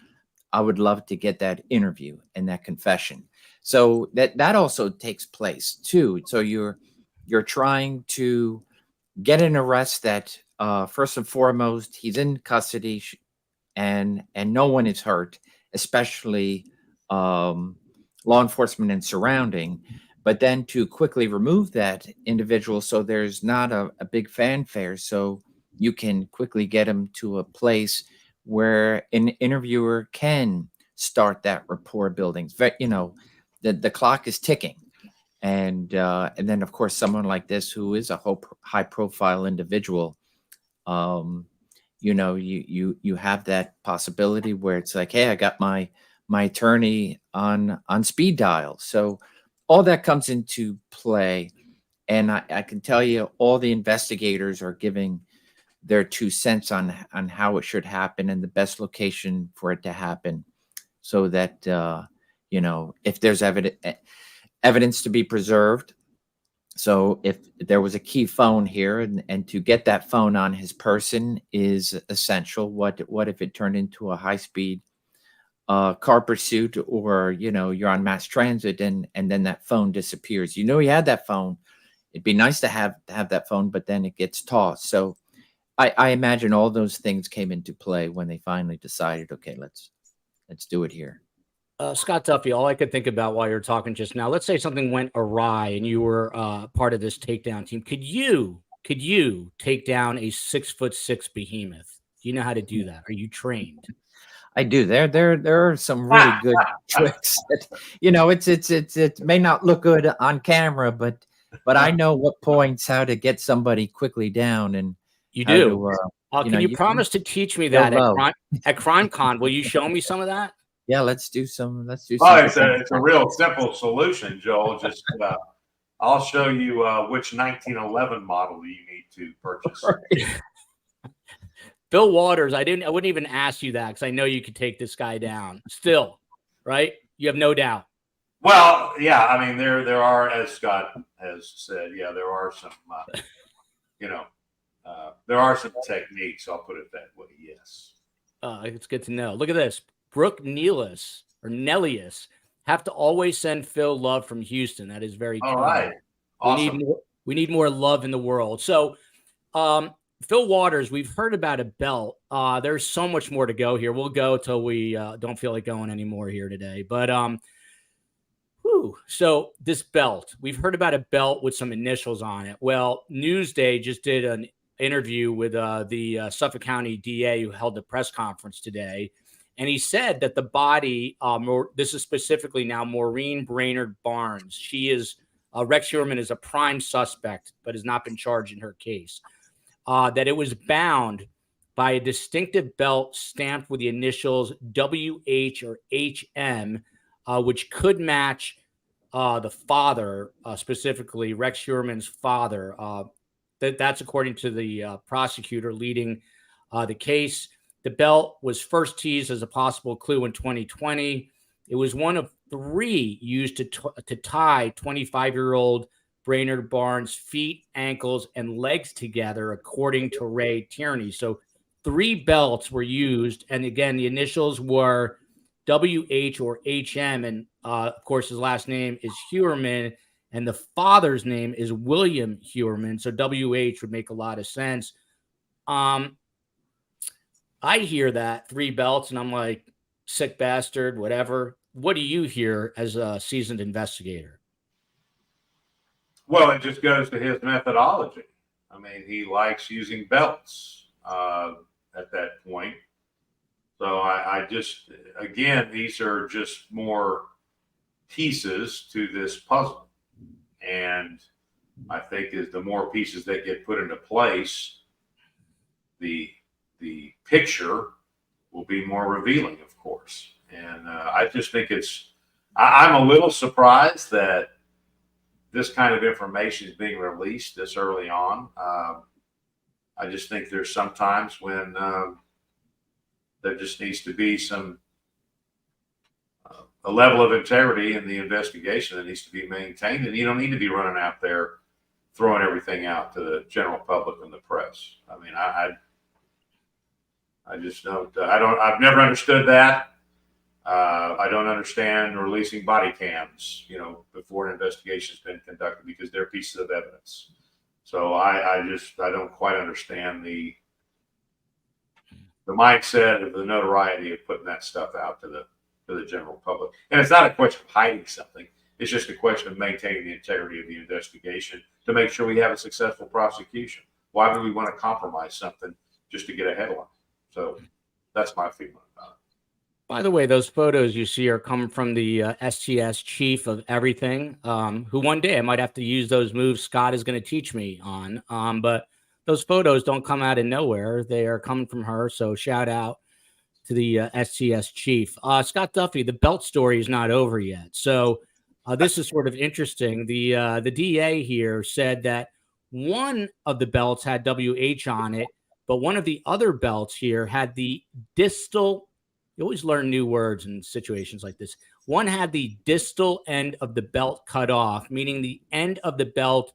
I would love to get that interview and that confession. So that also takes place too. So you're trying to get an arrest that first and foremost he's in custody and no one is hurt, especially law enforcement and surrounding. But then to quickly remove that individual so there's not a big fanfare, so you can quickly get him to a place where an interviewer can start that rapport building. You know, the clock is ticking. And then, of course, someone like this who is a high profile individual, you know, you have that possibility where it's like, hey, I got my attorney on speed dial. So all that comes into play. And I can tell you all the investigators are giving their 2 cents on how it should happen and the best location for it to happen, so that, you know, if there's evidence to be preserved. So if there was a key phone here and to get that phone on his person is essential. What if it turned into a high-speed car pursuit, or, you know, you're on mass transit and then that phone disappears? You know, he had that phone. It'd be nice to have that phone, but then it gets tossed. So I imagine all those things came into play when they finally decided, okay, let's do it here. Scott Duffy, all I could think about while you're talking just now, let's say something went awry and you were part of this takedown team. Could you take down a 6'6" behemoth? Do you know how to do that? Are you trained? I do. There are some really good tricks that, it may not look good on camera, but I know what points, how to get somebody quickly down, and You how do. to, Can you promise to teach me go that low. at Crime Con? Will you show me some of that? Yeah, let's do some. Well, it's a real simple solution, Joel. Just I'll show you which 1911 model you need to purchase. Fil Waters, I wouldn't even ask you that because I know you could take this guy down. Still, right? You have no doubt. Well, yeah. I mean, there are, as Scott has said, yeah, there are some, there are some techniques. I'll put it that way. Yes. It's good to know. Look at this. Brooke Nealis or Nellius have to always send Phil love from Houston. That is very all kind. right. Awesome. We need more love in the world. So, Fil Waters, we've heard about a belt. There's so much more to go here. We'll go till we don't feel like going anymore here today. But so this belt, we've heard about a belt with some initials on it. Well, Newsday just did an interview with the Suffolk County DA who held the press conference today. And he said that the body, this is specifically now Maureen Brainerd Barnes. She is, Rex Heuermann is a prime suspect, but has not been charged in her case. That it was bound by a distinctive belt stamped with the initials WH or HM, which could match the father, specifically Rex Heuermann's father. That's according to the prosecutor leading the case. The belt was first teased as a possible clue in 2020. It was one of 3 used to tie 25-year-old Brainerd Barnes' feet, ankles, and legs together, according to Ray Tierney. So 3 belts were used. And again, the initials were WH or HM. And of course, his last name is Heuermann. And the father's name is William Heuermann. So WH would make a lot of sense. I hear that 3 belts and I'm like, sick bastard, whatever. What do you hear as a seasoned investigator? Well, it just goes to his methodology. I mean, he likes using belts at that point. So I just, again, these are just more pieces to this puzzle. And I think is the more pieces that get put into place, the picture will be more revealing, of course. And I just think I'm a little surprised that this kind of information is being released this early on. I just think there's some times when there just needs to be a level of integrity in the investigation that needs to be maintained, and you don't need to be running out there throwing everything out to the general public and the press. I mean, I just don't. I've never understood that. I don't understand releasing body cams, before an investigation has been conducted, because they're pieces of evidence. So I don't quite understand the mindset of the notoriety of putting that stuff out to the general public. And it's not a question of hiding something. It's just a question of maintaining the integrity of the investigation to make sure we have a successful prosecution. Why would we want to compromise something just to get a headline? So that's my feeling about it. By the way, those photos you see are coming from the STS chief of everything, who one day I might have to use those moves Scott is going to teach me on. But those photos don't come out of nowhere. They are coming from her. So shout out to the STS chief. Scott Duffy, the belt story is not over yet. So this is sort of interesting. The DA here said that one of the belts had WH on it, but one of the other belts here had the distal. You always learn new words in situations like this. One had the distal end of the belt cut off, meaning the end of the belt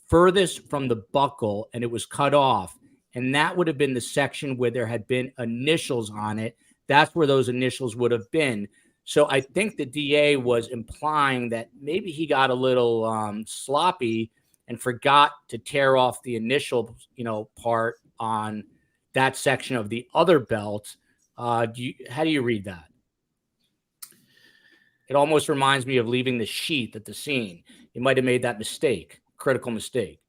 furthest from the buckle, and it was cut off. And that would have been the section where there had been initials on it. That's where those initials would have been. So I think the DA was implying that maybe he got a little sloppy and forgot to tear off the initial, part on that section of the other belt. How do you read that? It almost reminds me of leaving the sheath at the scene. You might have made that mistake, critical mistake.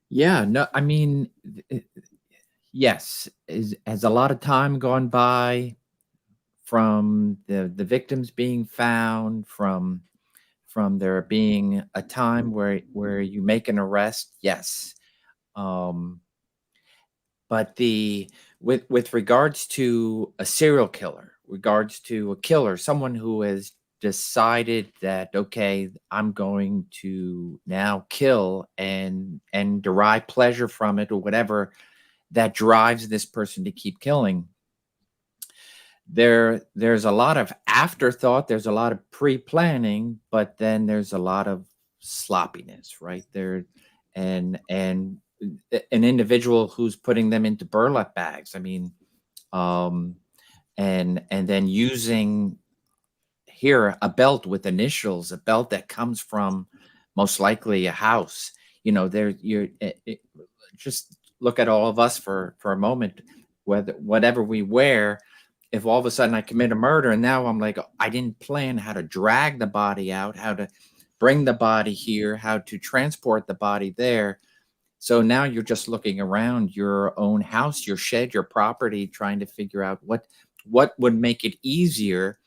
Yeah, no, I mean, yes, has a lot of time gone by from the victims being found, from there being a time where you make an arrest? Yes. But with regards to a serial killer, regards to a killer, someone who has decided that, okay, I'm going to now kill and derive pleasure from it, or whatever that drives this person to keep killing, there's a lot of afterthought, there's a lot of pre-planning, but then there's a lot of sloppiness right there. And an individual who's putting them into burlap bags, I mean, and then using here a belt with initials, a belt that comes from most likely a house. Just look at all of us for a moment, whatever we wear. If all of a sudden I commit a murder and now I'm like, I didn't plan how to drag the body out, how to bring the body here, how to transport the body there. So now you're just looking around your own house, your shed, your property, trying to figure out what would make it easier.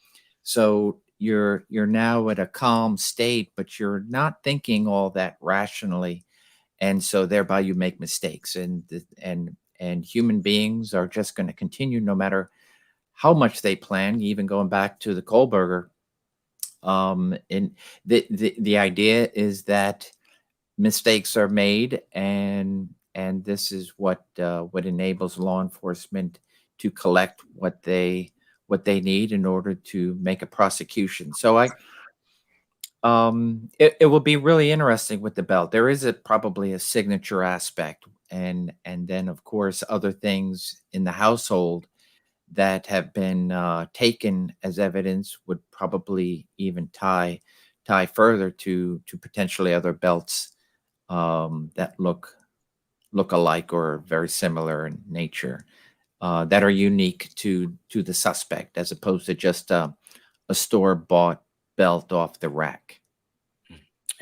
So you're now at a calm state, but you're not thinking all that rationally. And so thereby you make mistakes, and human beings are just going to continue no matter how much they plan. Even going back to the Kohlberger, and the idea is that mistakes are made, and this is what enables law enforcement to collect what they need in order to make a prosecution. So it will be really interesting with the belt. There is probably a signature aspect, and then of course other things in the household that have been taken as evidence would probably even tie further to potentially other belts that look alike or very similar in nature, that are unique to the suspect, as opposed to just a store-bought belt off the rack.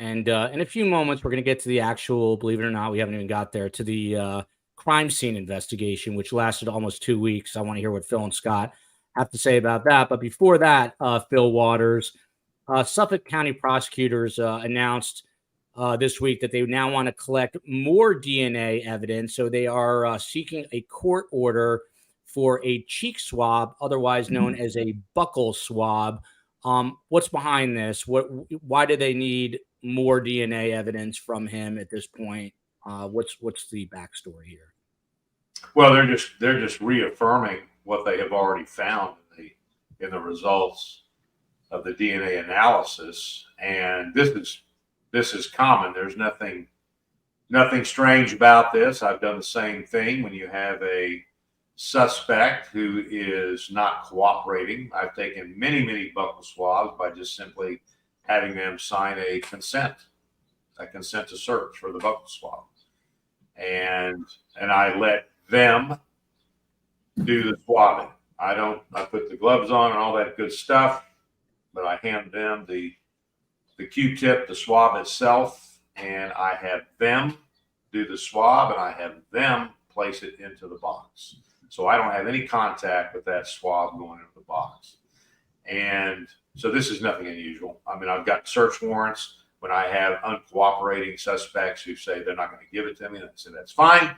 And in a few moments, we're going to get to the actual, believe it or not, we haven't even got there, to the crime scene investigation, which lasted almost 2 weeks. I want to hear what Phil and Scott have to say about that. But before that, Fil Waters, Suffolk County prosecutors announced this week that they now want to collect more DNA evidence. So they are seeking a court order for a cheek swab, otherwise known as a buccal swab. What's behind this? Why do they need more DNA evidence from him at this point? What's the backstory here? Well, they're just reaffirming what they have already found in the results of the DNA analysis, and this is common. There's nothing strange about this. I've done the same thing when you have a suspect who is not cooperating. I've taken many buccal swabs by just simply having them sign a consent to search for the buccal swab, and I let them do the swabbing. I put the gloves on and all that good stuff, but I hand them the Q-tip, the swab itself, and I have them do the swab, and I have them place it into the box. So I don't have any contact with that swab going into the box. And so this is nothing unusual. I mean, I've got search warrants when I have uncooperating suspects who say they're not going to give it to me. And I say, that's fine.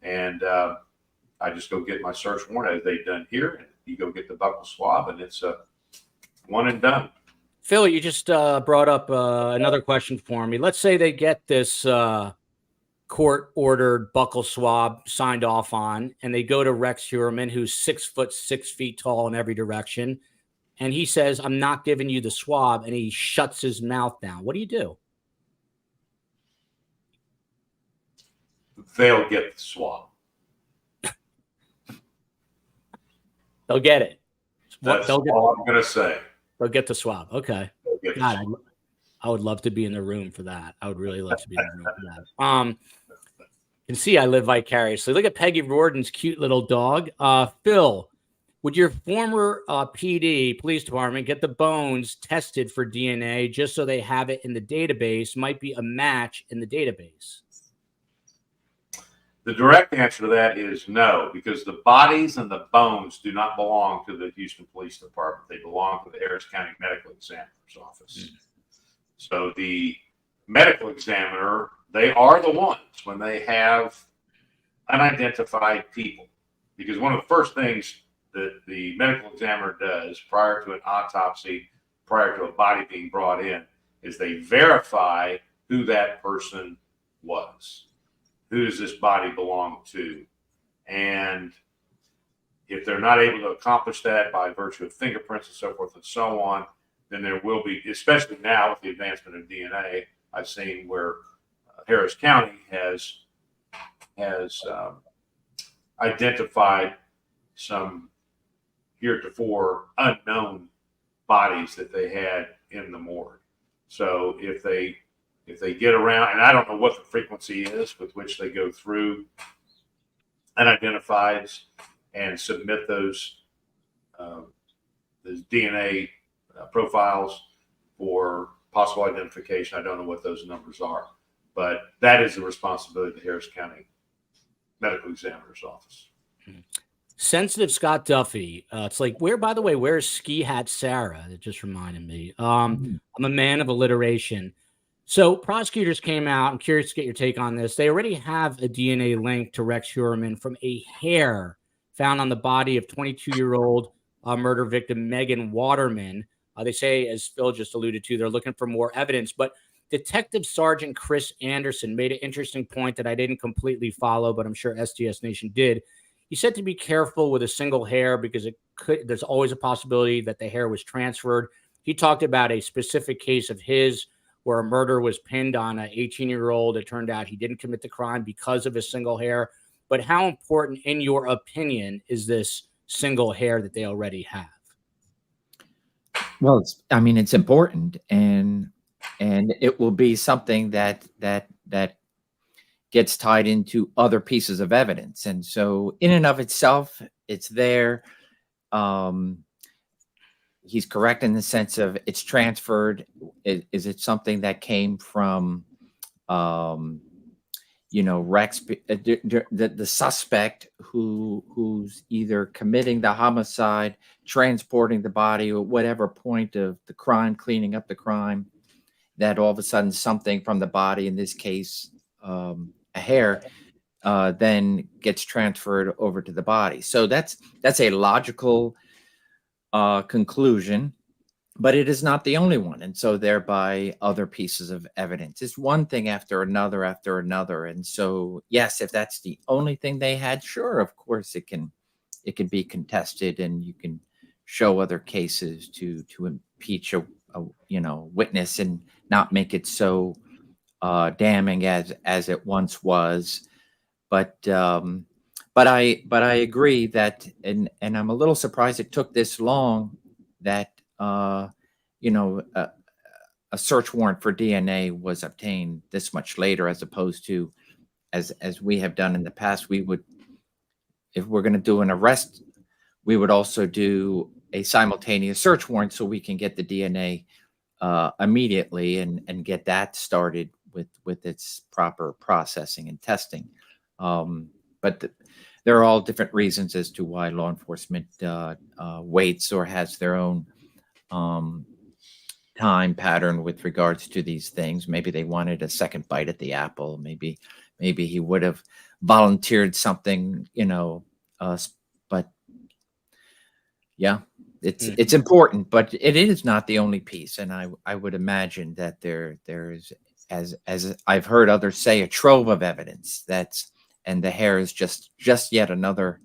And I just go get my search warrant, as they've done here. And you go get the buccal swab, and it's a one and done. Phil, you just brought up another question for me. Let's say they get this court-ordered buccal swab signed off on, and they go to Rex Heuermann, who's 6 feet tall in every direction, and he says, I'm not giving you the swab, and he shuts his mouth down. What do you do? They'll get the swab. They'll get it. That's all I'm going to say. They'll get the swab. Okay. God, I would love to be in the room for that. I would really love to be in the room for that. can see I live vicariously. Look at Peggy Rorden's cute little dog. Phil, would your former PD, police department, get the bones tested for DNA just so they have it in the database? Might be a match in the database. The direct answer to that is no, because the bodies and the bones do not belong to the Houston Police Department. They belong to the Harris County Medical Examiner's Office. So the medical examiner, they are the ones when they have unidentified people. Because one of the first things that the medical examiner does prior to an autopsy, prior to a body being brought in, is they verify who that person was. Who does this body belong to? And if they're not able to accomplish that by virtue of fingerprints and so forth and so on, then there will be, especially now with the advancement of DNA, I've seen where Harris County has identified some heretofore unknown bodies that they had in the morgue. So if they get around, and I don't know what the frequency is with which they go through unidentifieds and submit those DNA profiles for possible identification. I don't know what those numbers are, but that is the responsibility of the Harris County Medical Examiner's Office. Sensitive Scott Duffy. It's like, by the way, where's Ski Hat Sarah? It just reminded me. I'm a man of alliteration. So prosecutors came out. I'm curious to get your take on this. They already have a DNA link to Rex Heuermann from a hair found on the body of 22-year-old murder victim Megan Waterman. They say, as Phil just alluded to, they're looking for more evidence. But Detective Sergeant Chris Anderson made an interesting point that I didn't completely follow, but I'm sure STS Nation did. He said to be careful with a single hair because there's always a possibility that the hair was transferred. He talked about a specific case of his where a murder was pinned on an 18-year-old. It turned out he didn't commit the crime because of his single hair. But how important, in your opinion, is this single hair that they already have? Well, it's important, and it will be something that gets tied into other pieces of evidence. And so in and of itself, it's there. He's correct in the sense of it's transferred. Is it something that came from, Rex, the suspect who's either committing the homicide, transporting the body, or whatever point of the crime, cleaning up the crime, that all of a sudden something from the body, in this case, a hair, then gets transferred over to the body. So that's a logical conclusion, but it is not the only one. And so thereby other pieces of evidence. It's one thing after another. And so, yes, if that's the only thing they had, sure, of course it can be contested, and you can show other cases to impeach a witness and not make it so damning as it once was. But I agree that, and I'm a little surprised it took this long, that a search warrant for DNA was obtained this much later, as opposed to as we have done in the past. We would, if we're going to do an arrest, we would also do a simultaneous search warrant so we can get the DNA immediately and get that started with its proper processing and testing. But there are all different reasons as to why law enforcement waits or has their own time pattern with regards to these things. Maybe they wanted a second bite at the apple. Maybe he would have volunteered something, but yeah, it's important, but it is not the only piece. And I would imagine that there's, as I've heard others say, a trove of evidence and the hair is just yet another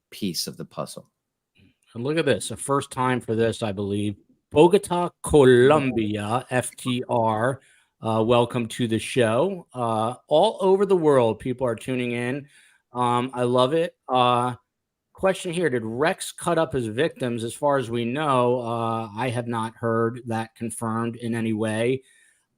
piece of the puzzle. And look at this, a first time for this, I believe. Bogota, Colombia, FTR. Welcome to the show. All over the world, people are tuning in. I love it. Question here: did Rex cut up his victims? As far as we know, I have not heard that confirmed in any way.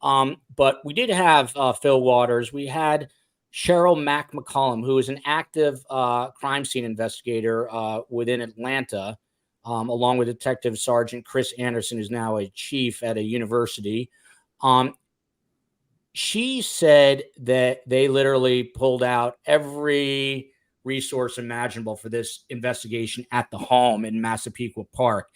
But we did have Fil Waters. We had Cheryl Mack McCollum, who is an active crime scene investigator within Atlanta, along with Detective Sergeant Chris Anderson, who's now a chief at a university. She said that they literally pulled out every resource imaginable for this investigation at the home in Massapequa Park.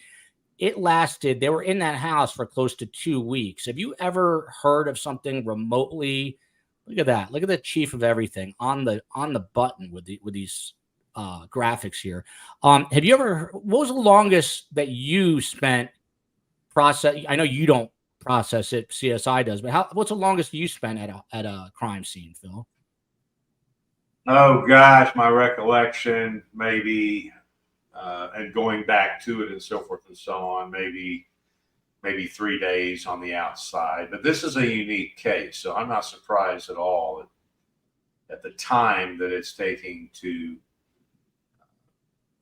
It lasted, they were in that house for close to 2 weeks. Have you ever heard of something remotely? Look at that. Look at the chief of everything on the button with these graphics here. Have you ever, what was the longest that you spent process? I know you don't process it, CSI does, but what's the longest you spent at a crime scene, Phil? Oh gosh, my recollection, maybe, and going back to it and so forth and so on, maybe 3 days on the outside. But this is a unique case, so I'm not surprised at all at the time that it's taking to,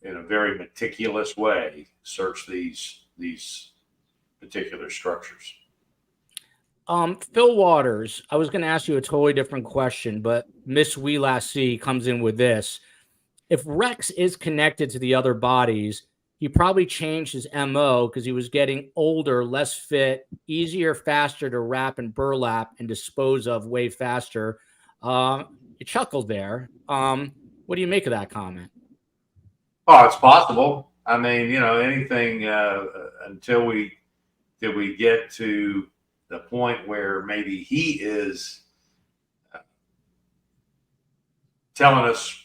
in a very meticulous way, search these particular structures. Fil Waters, I was going to ask you a totally different question, but Miss We Last See comes in with this. If Rex is connected to the other bodies, he probably changed his MO because he was getting older, less fit, easier, faster to wrap and burlap and dispose of way faster. You chuckled there. What do you make of that comment? Oh, it's possible. I mean, anything until we get to the point where maybe he is telling us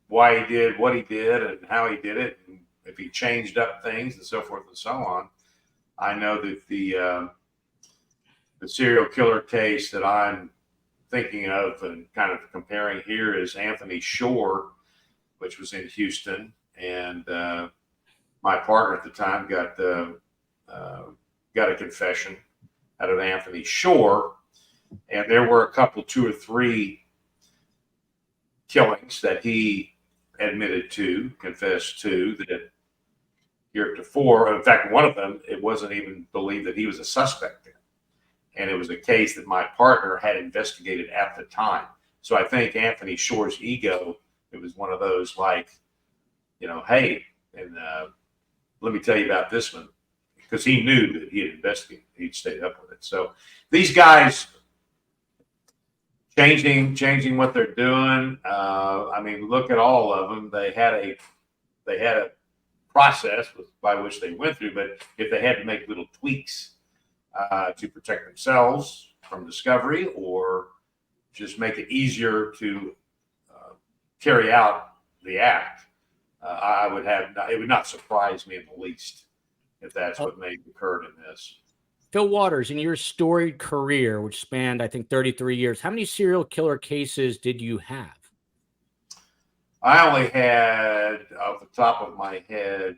why he did what he did and how he did it, and if he changed up things and so forth and so on. I know that the serial killer case that I'm thinking of and kind of comparing here is Anthony Shore, which was in Houston, and my partner at the time got a confession out of Anthony Shore, and there were a couple, 2 or 3 killings that he admitted to, confessed to, that heretofore, in fact, one of them, it wasn't even believed that he was a suspect in. And it was a case that my partner had investigated at the time. So I think Anthony Shore's ego, it was one of those like, hey, and let me tell you about this one, because he knew that he had investigated, he'd stayed up with it. So these guys changing what they're doing. I mean, look at all of them. They had a process by which they went through, but if they had to make little tweaks to protect themselves from discovery or just make it easier to carry out the act, it would not surprise me in the least if that's what may have occurred in this. Fil Waters, in your storied career, which spanned, I think, 33 years, how many serial killer cases did you have? I only had, off the top of my head,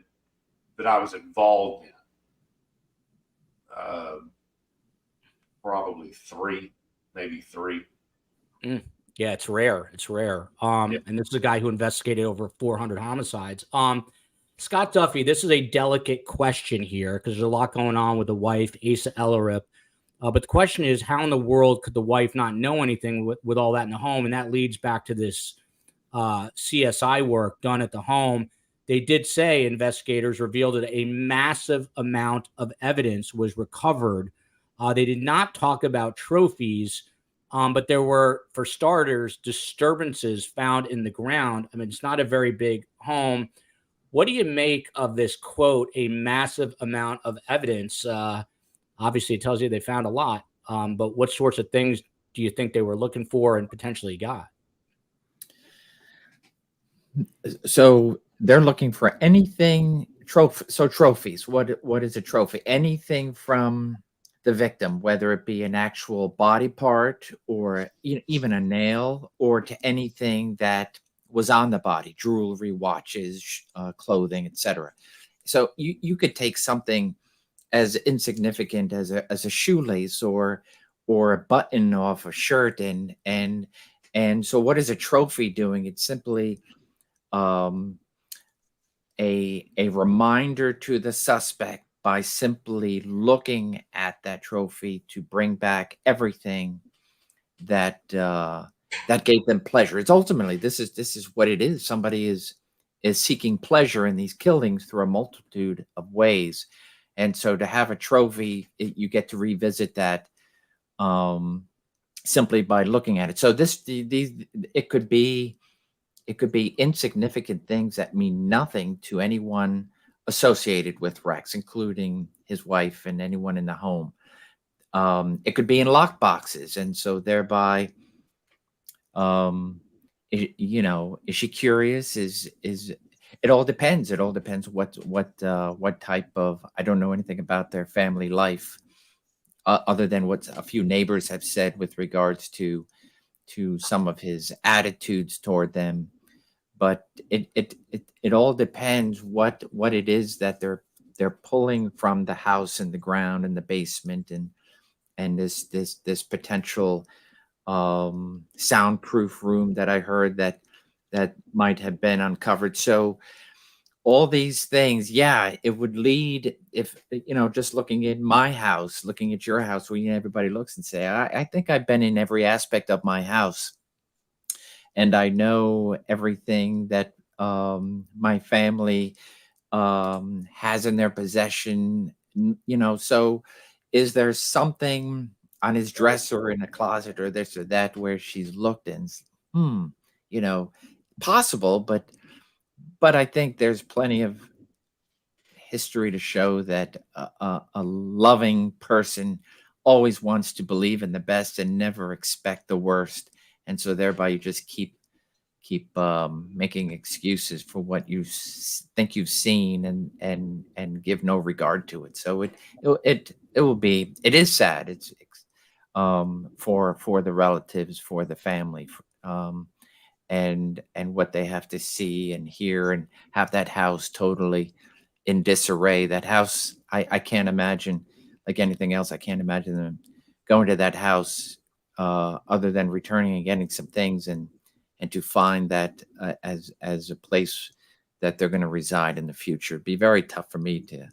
that I was involved in, probably 3, maybe 3. Yeah, it's rare. It's rare. Yeah. And this is a guy who investigated over 400 homicides. Scott Duffy, this is a delicate question here because there's a lot going on with the wife, Asa Ellerip. But the question is, how in the world could the wife not know anything with all that in the home? And that leads back to this CSI work done at the home. They did say investigators revealed that a massive amount of evidence was recovered. They did not talk about trophies, but there were, for starters, disturbances found in the ground. I mean, it's not a very big home. What do you make of this quote, a massive amount of evidence? Obviously, it tells you they found a lot, but what sorts of things do you think they were looking for and potentially got? So they're looking for anything, trophies. What is a trophy? Anything from the victim, whether it be an actual body part or even a nail, or to anything that was on the body, jewelry, watches, clothing, etc. So you could take something as insignificant as a shoelace or a button off a shirt, and so what is a trophy doing? It's simply a reminder to the suspect by simply looking at that trophy to bring back everything that that gave them pleasure. It's ultimately this is what it is. Somebody is seeking pleasure in these killings through a multitude of ways, and so to have a trophy, you get to revisit that um, simply by looking at it. So these it could be insignificant things that mean nothing to anyone associated with Rex, including his wife and anyone in the home. It could be in lock boxes, and so thereby, is she curious? Is it all depends? It all depends what type of. I don't know anything about their family life, other than what a few neighbors have said with regards to some of his attitudes toward them. But it all depends what it is that they're pulling from the house and the ground and the basement, and this potential soundproof room that I heard that might have been uncovered. So all these things, yeah, it would lead, if just looking at my house, looking at your house, where everybody looks and say, I think I've been in every aspect of my house, and I know everything that my family has in their possession. So is there something on his dresser or in a closet or this or that where she's looked and hmm, you know, possible, but I think there's plenty of history to show that a loving person always wants to believe in the best and never expect the worst, and so thereby you just keep making excuses for what you think you've seen, and give no regard to it. So it will be, it is sad. It's for the relatives, for the family, and what they have to see and hear, and have that house totally in disarray. That house, I can't imagine, like anything else, I can't imagine them going to that house, other than returning and getting some things, and to find that as a place that they're going to reside in the future. It'd be very tough for me to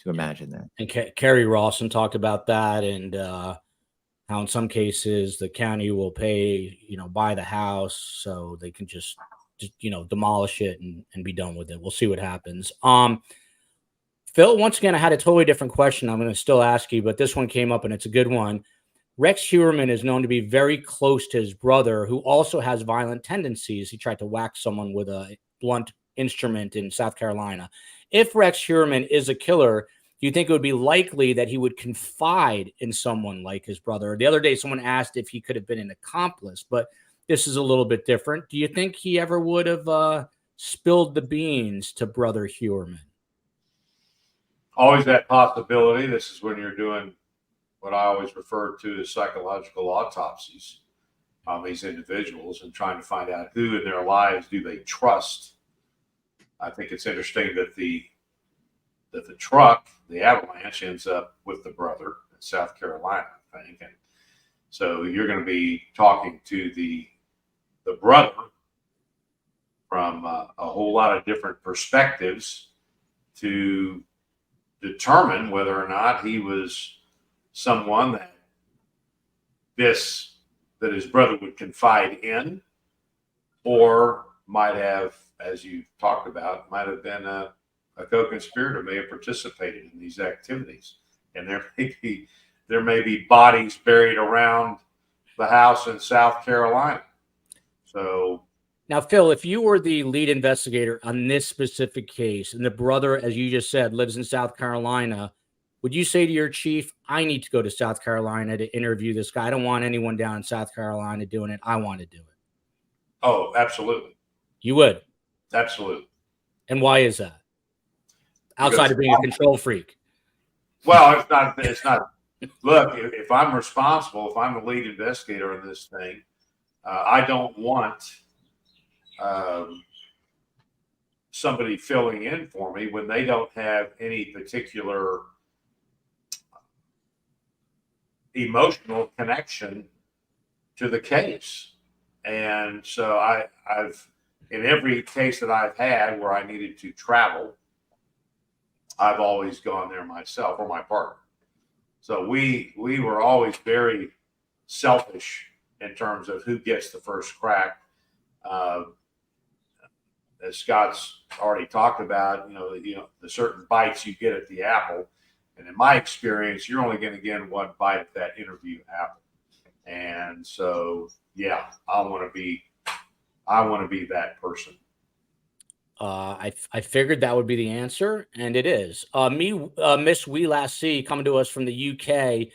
imagine that. And Kerry Rawson talked about that, and how in some cases the county will pay, buy the house so they can just demolish it and be done with it. We'll see what happens. Phil, once again, I had a totally different question I'm going to still ask you, but this one came up and it's a good one. Rex Heuermann is known to be very close to his brother, who also has violent tendencies. He tried to whack someone with a blunt instrument in South Carolina. If Rex Heuermann is a killer, do you think it would be likely that he would confide in someone like his brother? The other day, someone asked if he could have been an accomplice, but this is a little bit different. Do you think he ever would have spilled the beans to brother Heuermann? Always that possibility. This is when you're doing what I always refer to as psychological autopsies on these individuals, and trying to find out who in their lives do they trust. I think it's interesting that the truck, the Avalanche, ends up with the brother in South Carolina, I think. And so you're going to be talking to the brother from a whole lot of different perspectives to determine whether or not he was someone that his brother would confide in, or might have, as you talked about, might have been a co-conspirator, may have participated in these activities. And there may be bodies buried around the house in South Carolina. So now, Phil, if you were the lead investigator on this specific case, and the brother, as you just said, lives in South Carolina, would you say to your chief, I need to go to South Carolina to interview this guy? I don't want anyone down in South Carolina doing it. I want to do it. Oh, absolutely. You would? Absolutely. And why is that? Outside of being a control freak. Well, it's not. Look, if I'm responsible, if I'm the lead investigator in this thing, I don't want somebody filling in for me when they don't have any particular emotional connection to the case. And so I've in every case that I've had where I needed to travel, I've always gone there myself or my partner. So we were always very selfish in terms of who gets the first crack. As Scott's already talked about, the certain bites you get at the apple. And in my experience, you're only going to get one bite at that interview apple. And so, yeah, I want to be that person. I figured that would be the answer, and it is. Miss We Last See, coming to us from the UK.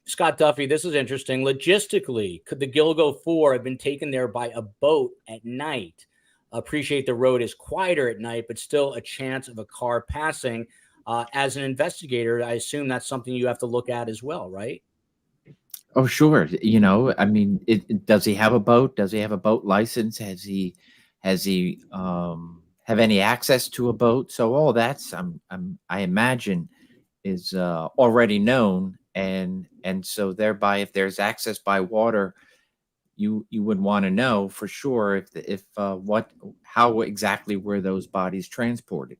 Scott Duffy, this is interesting. Logistically, could the Gilgo 4 have been taken there by a boat at night? Appreciate the road is quieter at night, but still a chance of a car passing. As an investigator, I assume that's something you have to look at as well, right? Oh, sure. I mean, does he have a boat? Does he have a boat license? Has he have any access to a boat? So all that's I imagine is already known, and so thereby, if there's access by water, you would want to know for sure if how exactly were those bodies transported,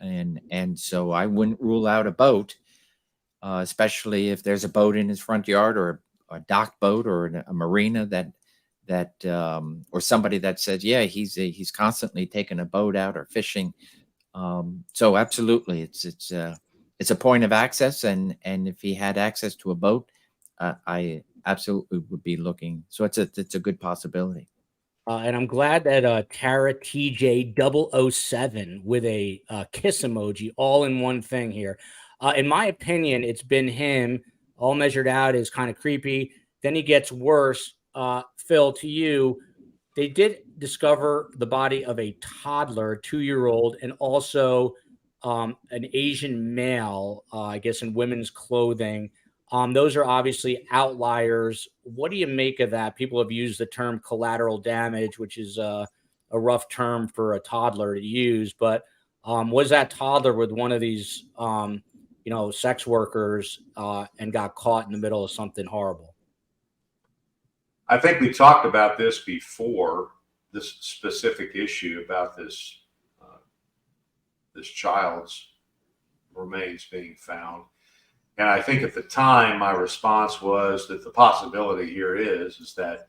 and so I wouldn't rule out a boat, especially if there's a boat in his front yard, or a dock boat, or a marina that or somebody that says, yeah, he's constantly taking a boat out or fishing. So absolutely, it's a point of access, and if he had access to a boat, I absolutely would be looking. So it's a good possibility. And I'm glad that Tara TJ 007 with a kiss emoji all in one thing here. In my opinion, it's been him. All measured out is kind of creepy. Then he gets worse. Phil, to you, they did discover the body of a toddler, 2-year-old, and also an Asian male, I guess, in women's clothing. Those are obviously outliers. What do you make of that? People have used the term collateral damage, which is a rough term for a toddler to use. But was that toddler with one of these, sex workers and got caught in the middle of something horrible? I think we talked about this before, this specific issue about this child's remains being found. And I think at the time, my response was that the possibility here is that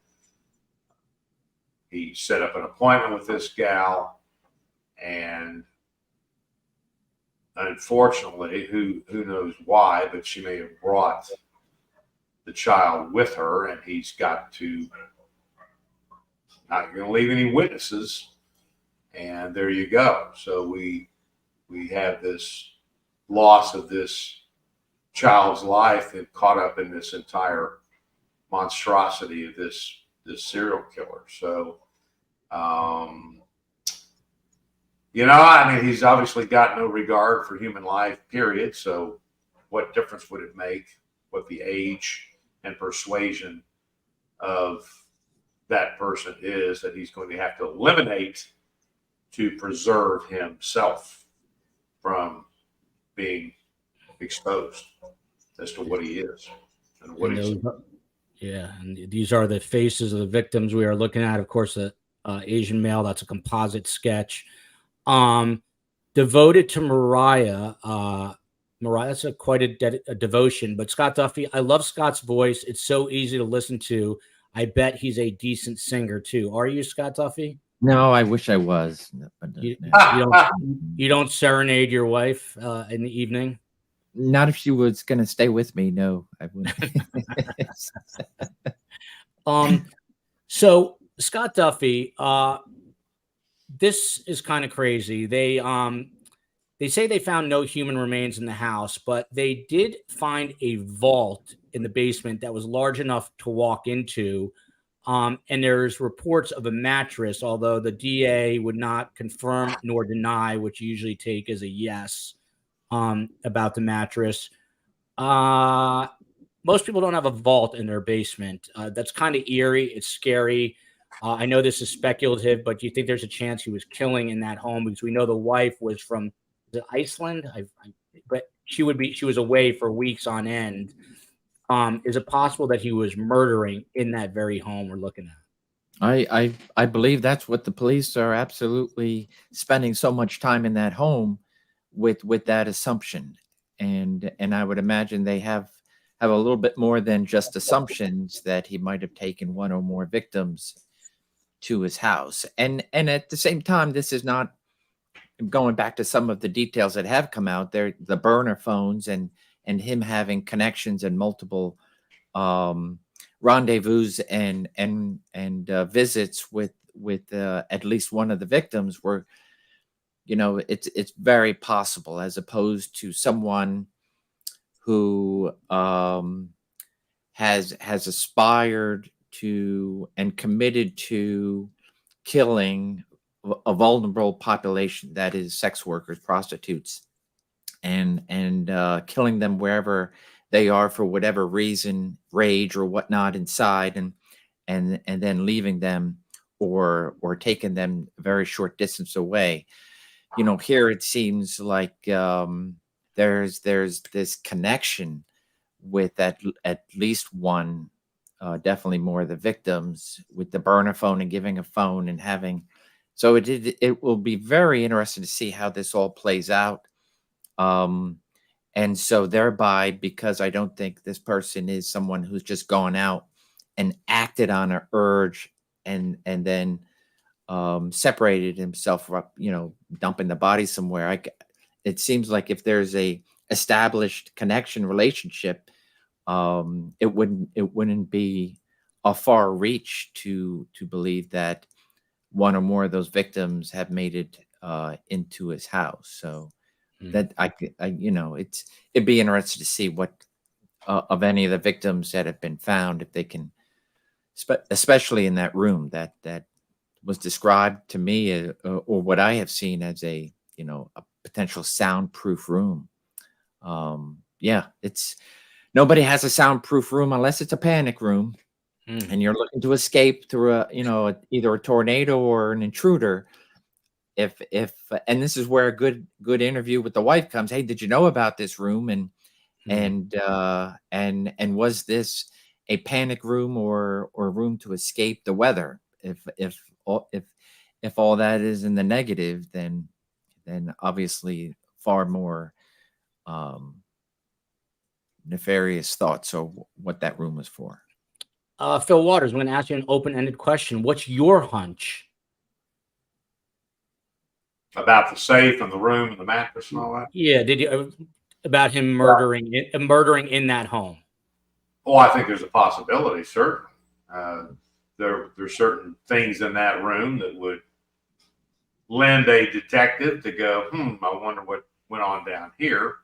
he set up an appointment with this gal, and unfortunately, who knows why, but she may have brought the child with her, and he's got to not going to leave any witnesses, and there you go. So we have this loss of this child's life and caught up in this entire monstrosity of this serial killer. So, I mean, he's obviously got no regard for human life, period. So what difference would it make what the age and persuasion of that person is that he's going to have to eliminate to preserve himself from being exposed as to what he is and what he's. Yeah, and these are the faces of the victims we are looking at. Of course, the Asian male, that's a composite sketch. Devoted to Mariah. Mariah, that's quite a devotion. But Scott Duffy, I love Scott's voice. It's so easy to listen to. I bet he's a decent singer too. Are you, Scott Duffy? No, I wish I was. You don't serenade your wife in the evening? Not if she was going to stay with me. No, I wouldn't. So Scott Duffy, this is kind of crazy. They say they found no human remains in the house, but they did find a vault in the basement that was large enough to walk into. And there's reports of a mattress, although the DA would not confirm nor deny, which you usually take as a yes, about the mattress. Most people don't have a vault in their basement. That's kind of eerie. It's scary. I know this is speculative, but do you think there's a chance he was killing in that home? Because we know the wife was from Iceland, but she was away for weeks on end. Is it possible that he was murdering in that very home we're looking at? I believe that's what the police are absolutely spending so much time in that home with that assumption, and I would imagine they have have a little bit more than just assumptions that he might have taken one or more victims to his house. And at the same time, this is not going back to some of the details that have come out there, the burner phones and him having connections and multiple rendezvous and visits with at least one of the victims were, it's very possible, as opposed to someone who has aspired to and committed to killing a vulnerable population, that is sex workers, prostitutes, and killing them wherever they are for whatever reason, rage or whatnot inside, and then leaving them or taking them a very short distance away. Here it seems like there's this connection with at least one, definitely more of the victims, with the burner phone and giving a phone and having. So it will be very interesting to see how this all plays out. And so thereby, because I don't think this person is someone who's just gone out and acted on an urge and then separated himself up, dumping the body somewhere. It seems like if there's a established connection relationship, it wouldn't be a far reach to believe that one or more of those victims have made it into his house. So that it'd be interesting to see what of any of the victims that have been found, if they can, especially in that room that was described to me, or what I have seen as a potential soundproof room. It's nobody has a soundproof room unless it's a panic room, and you're looking to escape through either a tornado or an intruder. If and this is where a good interview with the wife comes. Hey, did you know about this room? And was this a panic room or room to escape the weather? If all that is in the negative, then obviously far more nefarious thoughts of what that room was for. Fil Waters, I'm going to ask you an open-ended question. What's your hunch about the safe and the room and the mattress and all that? Yeah, did you about him murdering in that home? Oh, I think there's a possibility, certainly. There's certain things in that room that would lend a detective to go, I wonder what went on down here.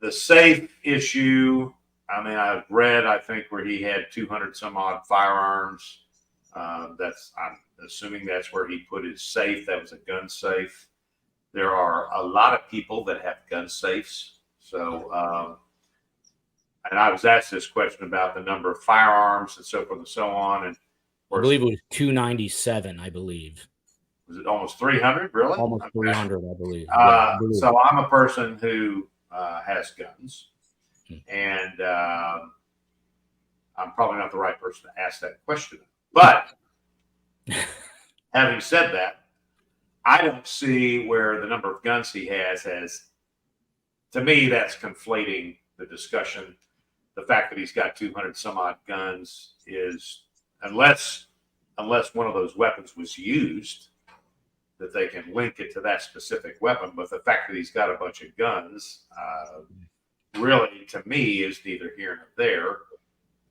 The safe issue, I've read, I think, where he had 200 some odd firearms. I'm assuming that's where he put his safe. That was a gun safe. There are a lot of people that have gun safes. So, and I was asked this question about the number of firearms and so forth and so on. And I believe it was 297, I believe. Was it almost 300, really? Almost 300, I believe. So I'm a person who has guns, and I'm probably not the right person to ask that question. But having said that, I don't see where the number of guns he has, to me, that's conflating the discussion. The fact that he's got 200 some odd guns is, unless one of those weapons was used, that they can link it to that specific weapon. But the fact that he's got a bunch of guns, really, to me, is neither here nor there.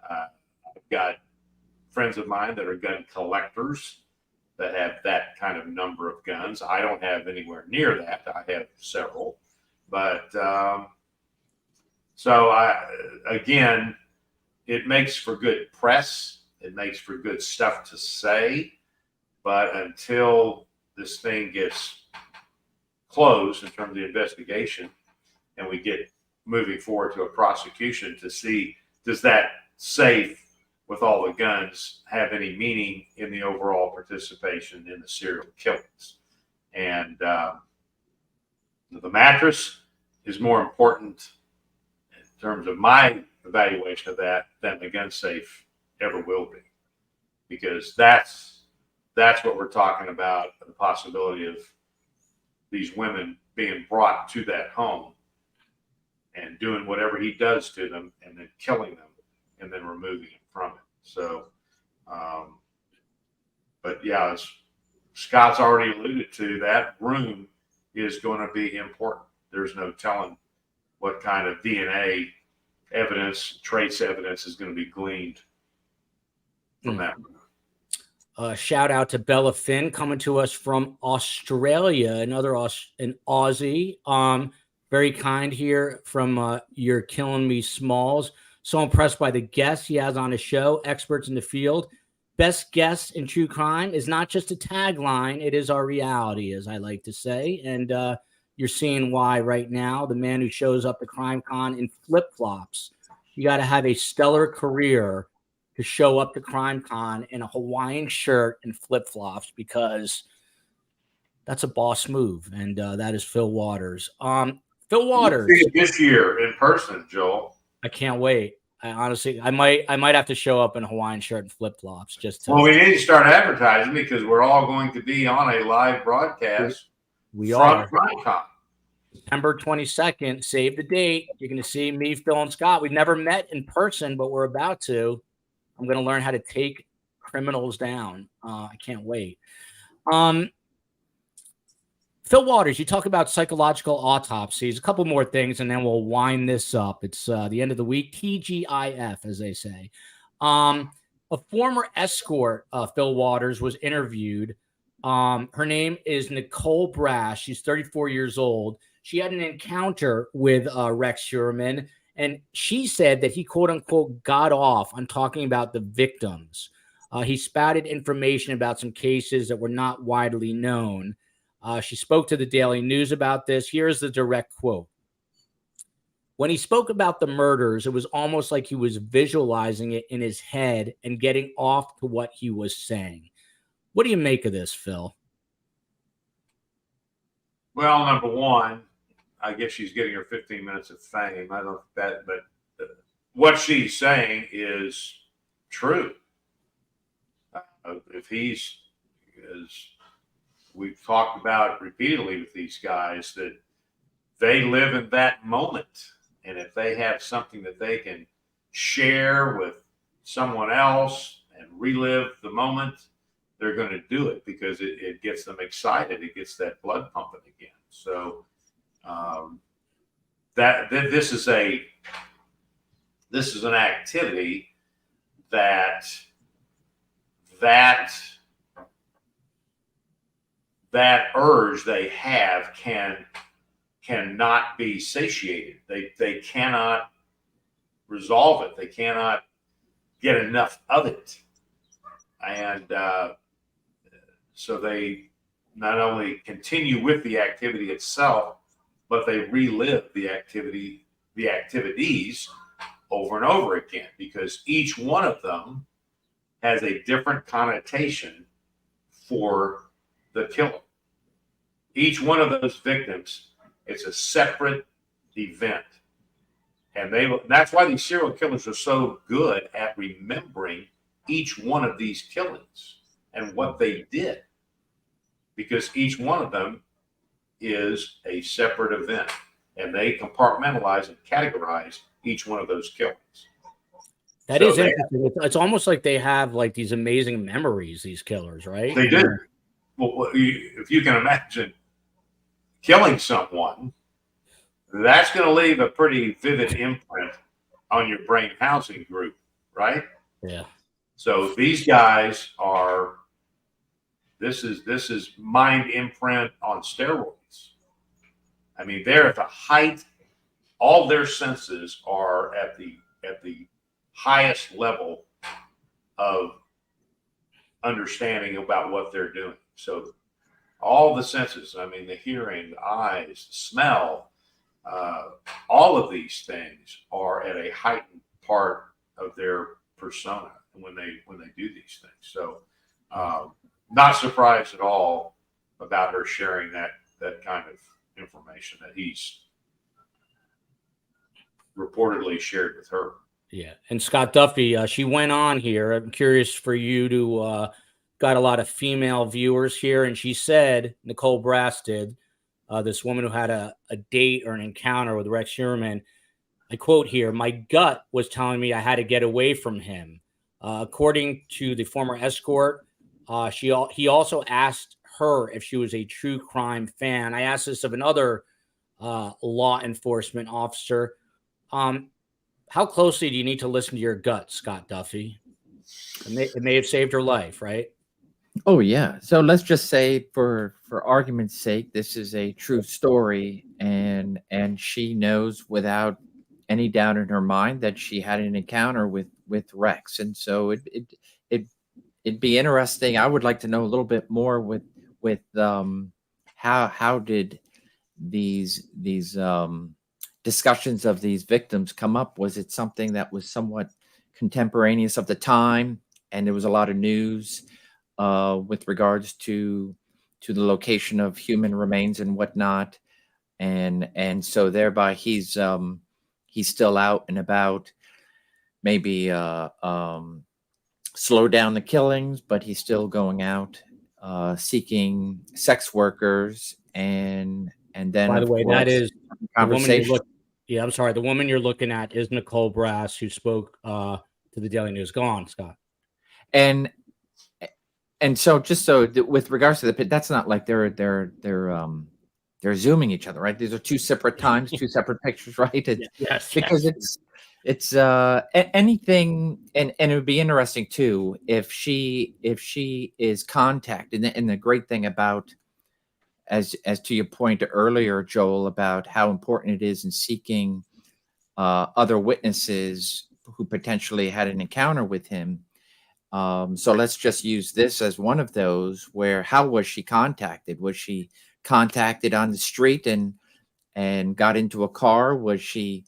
I've got friends of mine that are gun collectors that have that kind of number of guns. I don't have anywhere near that. I have several. But again, it makes for good press. It makes for good stuff to say. But until this thing gets closed in terms of the investigation and we get moving forward to a prosecution to see, does that safe with all the guns have any meaning in the overall participation in the serial killings? And the mattress is more important in terms of my evaluation of that than the gun safe ever will be, because that's what we're talking about, the possibility of these women being brought to that home and doing whatever he does to them and then killing them and then removing him from it. So, but yeah, as Scott's already alluded to, that room is going to be important. There's no telling what kind of DNA evidence, trace evidence is going to be gleaned from that room. Shout out to Bella Finn coming to us from Australia, another an Aussie. Very kind here from You're Killing Me Smalls. So impressed by the guests he has on his show, experts in the field. Best guests in true crime is not just a tagline, it is our reality, as I like to say. And you're seeing why right now. The man who shows up to CrimeCon in flip-flops. You got to have a stellar career to show up to CrimeCon in a Hawaiian shirt and flip-flops, because that's a boss move. And that is Fil Waters. Fil Waters. You'll see it this year in person, Joel. I can't wait. I honestly, I might have to show up in a Hawaiian shirt and flip-flops just to. Well, we need to start advertising because we're all going to be on a live broadcast. We are. CrimeCon. September 22nd. Save the date. You're going to see me, Phil, and Scott. We've never met in person, but we're about to. I'm going to learn how to take criminals down. I can't wait. Fil Waters, you talk about psychological autopsies. A couple more things, and then we'll wind this up. It's the end of the week. TGIF, as they say. A former escort, Fil Waters, was interviewed. Her name is Nicole Brash. She's 34 years old. She had an encounter with Rex Heuermann, and she said that he, quote unquote, got off on talking about the victims. He spouted information about some cases that were not widely known. She spoke to the Daily News about this. Here's the direct quote. When he spoke about the murders, it was almost like he was visualizing it in his head and getting off to what he was saying. What do you make of this, Phil? Well, number one, I guess she's getting her 15 minutes of fame. I don't know that, but what she's saying is true. If he's, as we've talked about repeatedly with these guys, that they live in that moment. And if they have something that they can share with someone else and relive the moment, they're going to do it because it gets them excited. It gets that blood pumping again. So this is an activity that urge they have cannot be satiated. They cannot resolve it. They cannot get enough of it. And so they not only continue with the activity itself, but they relive the activities over and over again, because each one of them has a different connotation for the killer. Each one of those victims, it's a separate event. And that's why these serial killers are so good at remembering each one of these killings and what they did, because each one of them is a separate event, and they compartmentalize and categorize each one of those killings. That is interesting. It's almost like they have like these amazing memories, these killers, right? They do. Well, if you can imagine killing someone, that's going to leave a pretty vivid imprint on your brain housing group, right? Yeah. So these guys are, this is mind imprint on steroids. I mean, they're at the height, all their senses are at the highest level of understanding about what they're doing. So all the senses, I mean, the hearing, the eyes, the smell, all of these things are at a heightened part of their persona when they do these things. So not surprised at all about her sharing that kind of information that he's reportedly shared with her. Yeah. And Scott Duffy, she went on here. I'm curious for you to got a lot of female viewers here, and she said, Nicole Brass did, this woman who had a date or an encounter with Rex Heuermann, I quote here, "My gut was telling me I had to get away from him." According to the former escort, he also asked her if she was a true crime fan. I asked this of another law enforcement officer. How closely do you need to listen to your gut, Scott Duffy? It may have saved her life, right? Oh yeah. So let's just say, for argument's sake, this is a true story, and she knows without any doubt in her mind that she had an encounter with Rex, and so it it'd be interesting. I would like to know a little bit more with how did these discussions of these victims come up? Was it something that was somewhat contemporaneous of the time, and there was a lot of news with regards to the location of human remains and whatnot, and so thereby he's still out and about, maybe slow down the killings, but he's still going out seeking sex workers, and then By the of way, that course is the woman conversation. yeah, I'm sorry. The woman you're looking at is Nicole Brass, who spoke to the Daily News. Go on, Scott. and and so just so with regards to the pit, that's not like they're zooming each other, right? These are two separate times, two separate pictures, right? Yes, Because yes. it's anything, and it would be interesting too if she is contacted. And the great thing about, as to your point earlier, Joel, about how important it is in seeking other witnesses who potentially had an encounter with him. So let's just use this as one of those where, how was she contacted? Was she contacted on the street and got into a car? Was she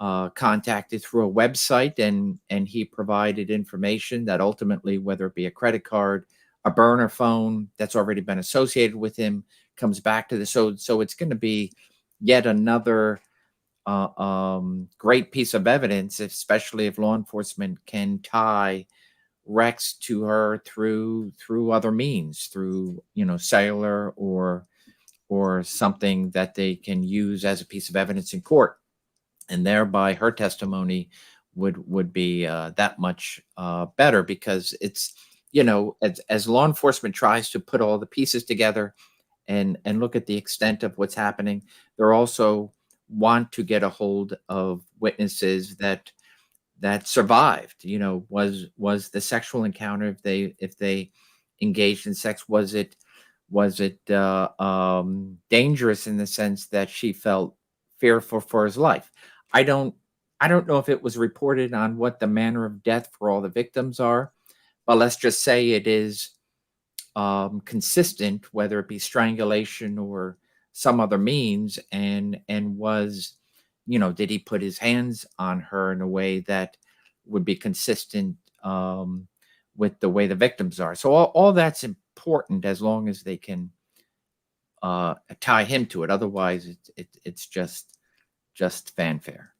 contacted through a website, and he provided information that ultimately, whether it be a credit card, a burner phone that's already been associated with him, comes back to this? So it's going to be yet another great piece of evidence, especially if law enforcement can tie Rex to her through other means, through cellular or something that they can use as a piece of evidence in court, and thereby her testimony would be that much better, because it's as law enforcement tries to put all the pieces together and look at the extent of what's happening, they're also want to get a hold of witnesses that survived. Was the sexual encounter, if they engaged in sex, was it dangerous in the sense that she felt fearful for his life? I don't know if it was reported on what the manner of death for all the victims are, but let's just say it is consistent, whether it be strangulation or some other means, and was, did he put his hands on her in a way that would be consistent with the way the victims are? So all that's important, as long as they can tie him to it. Otherwise, it's just fanfare.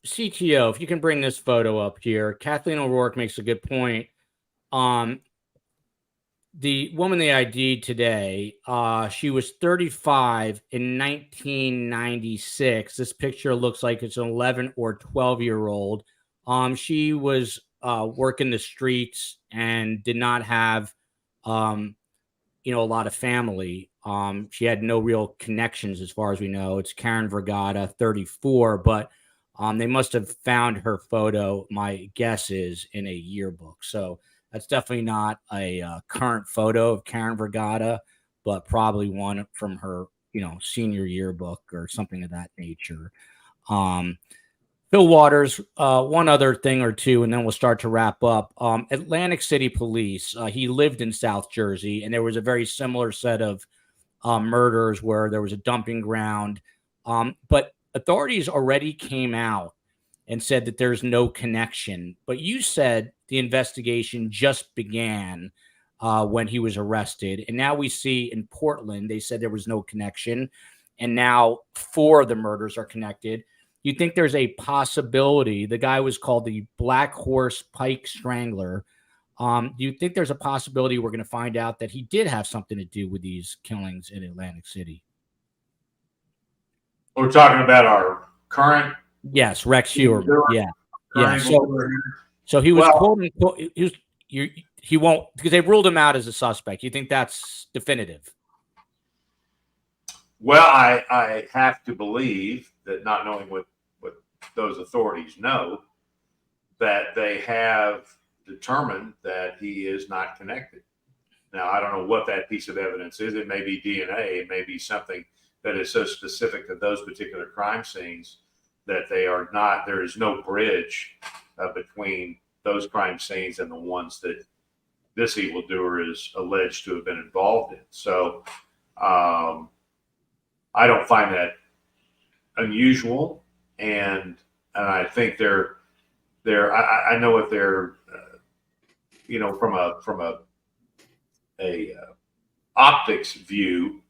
CTO, if you can bring this photo up here, Kathleen O'Rourke makes a good point. The woman they ID'd today, she was 35 in 1996. This picture looks like it's an 11 or 12-year-old. She was working the streets and did not have, a lot of family. She had no real connections, as far as we know. It's Karen Vergata, 34, but they must have found her photo, my guess is, in a yearbook. So that's definitely not a current photo of Karen Vergata, but probably one from her, senior yearbook or something of that nature. Fil Waters, one other thing or two, and then we'll start to wrap up. Atlantic City Police, he lived in South Jersey, and there was a very similar set of murders where there was a dumping ground. But authorities already came out and said that there's no connection. But you said the investigation just began when he was arrested. And now we see in Portland, they said there was no connection. And now 4 of the murders are connected. You think there's a possibility? The guy was called the Black Horse Pike Strangler. Do you think there's a possibility we're going to find out that he did have something to do with these killings in Atlantic City? We're talking about our current Yes, Rex Heuermann. Yeah, yeah. current evildoer. So he was Well, quote unquote. He won't, because they ruled him out as a suspect. You think that's definitive? well, I have to believe that, not knowing what those authorities know, that they have determined that he is not connected. Now, I don't know what that piece of evidence is. It may be DNA. It may be something that is so specific to those particular crime scenes that they are not. There is no bridge between those crime scenes and the ones that this evildoer is alleged to have been involved in. So I don't find that unusual, and I think I know what they're from a optics view,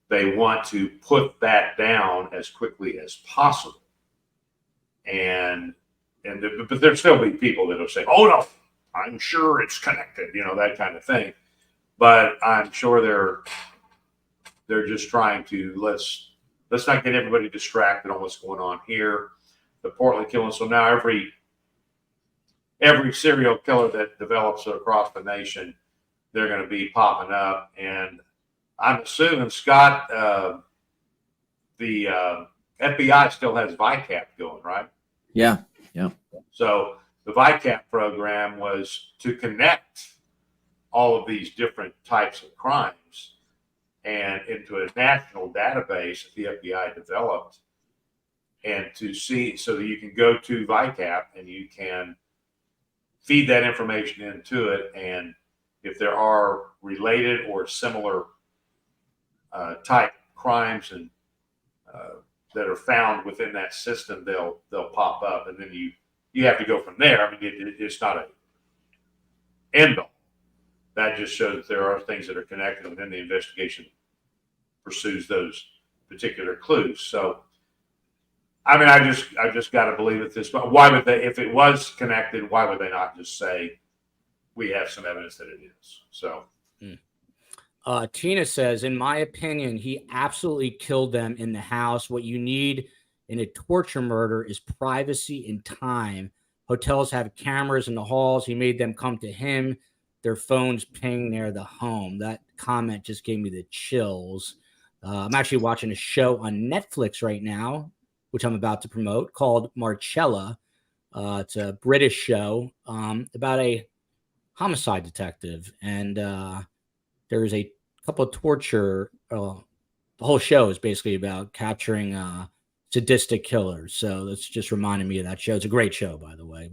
they want to put that down as quickly as possible, and but there'll still be people that'll say, "Oh no, I'm sure it's connected," that kind of thing. But I'm sure they're just trying to let's not get everybody distracted on what's going on here. The Portland killing. So now every serial killer that develops across the nation, they're going to be popping up. And I'm assuming, Scott, the FBI still has VICAP going, right? Yeah. So the VICAP program was to connect all of these different types of crimes and into a national database that the FBI developed, and to see, so that you can go to VICAP and you can feed that information into it, and if there are related or similar type crimes and that are found within that system, they'll pop up, and then you have to go from there. I mean, it's not an end all. That just shows that there are things that are connected, and then the investigation pursues those particular clues. So, I mean, I just got to believe that this. Why would they, if it was connected, why would they not just say we have some evidence that it is? So, Tina says, in my opinion, he absolutely killed them in the house. What you need in a torture murder is privacy and time. Hotels have cameras in the halls. He made them come to him. Their phones ping near the home. That comment just gave me the chills. I'm actually watching a show on Netflix right now, which I'm about to promote, called Marcella. It's a British show about a homicide detective, and there's a couple of torture. The whole show is basically about capturing sadistic killers. So that's just reminded me of that show. It's a great show, by the way.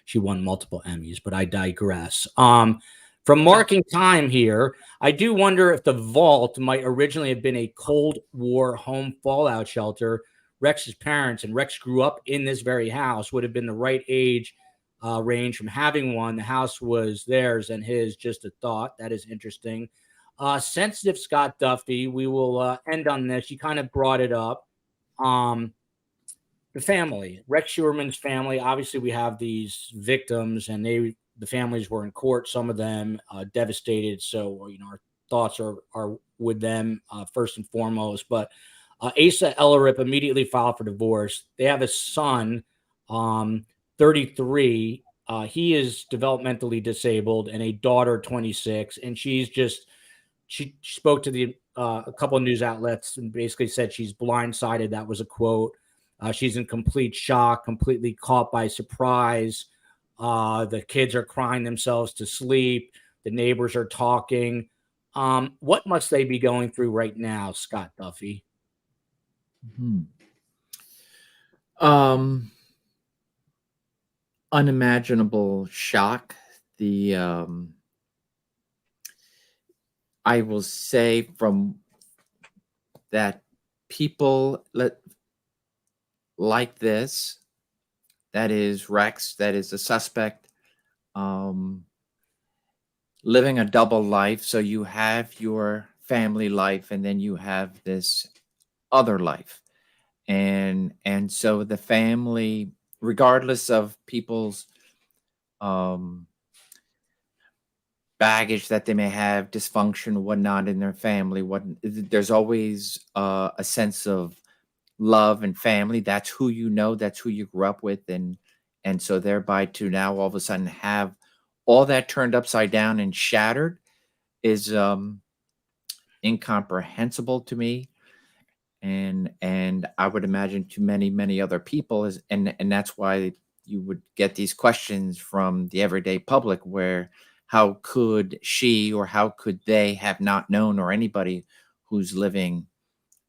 She won multiple Emmys, but I digress. From marking time here, I do wonder if the vault might originally have been a Cold War home fallout shelter. Rex's parents, and Rex grew up in this very house, would have been the right age range from having one. The house was theirs and his. Just a thought. That is interesting. Sensitive Scott Duffy. We will end on this. You kind of brought it up. The family, Rex Heuermann's family. Obviously, we have these victims, and the families were in court. Some of them devastated. So our thoughts are with them first and foremost. But Asa Ellerip immediately filed for divorce. They have a son, 33. He is developmentally disabled, and a daughter, 26, and she spoke to a couple of news outlets and basically said she's blindsided. That was a quote. She's in complete shock, completely caught by surprise. The kids are crying themselves to sleep. The neighbors are talking. What must they be going through right now, Scott Duffy? Unimaginable shock. I will say from that people like this, that is Rex, that is a suspect, living a double life. So you have your family life, and then you have this other life. And so the family, regardless of people's baggage that they may have, dysfunction, whatnot in their family, there's always a sense of love and family. That's who you know. That's who you grew up with, and so thereby to now all of a sudden have all that turned upside down and shattered is incomprehensible to me, and I would imagine to many other people is, and that's why you would get these questions from the everyday public where how could she or how could they have not known, or anybody who's living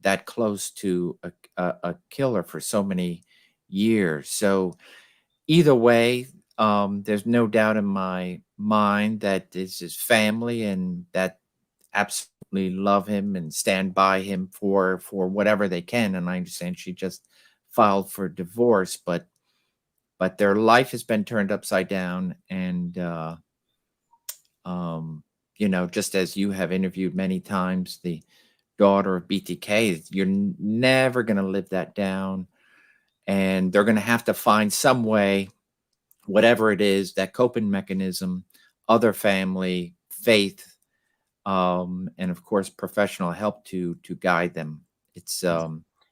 that close to a killer for so many years. So either way, there's no doubt in my mind that this is family and that absolutely love him and stand by him for whatever they can. And I understand she just filed for divorce, but their life has been turned upside down. And just as you have interviewed many times, the daughter of BTK, you're never going to live that down, and they're going to have to find some way, whatever it is, that coping mechanism, other family, faith, and of course professional help to guide them. It's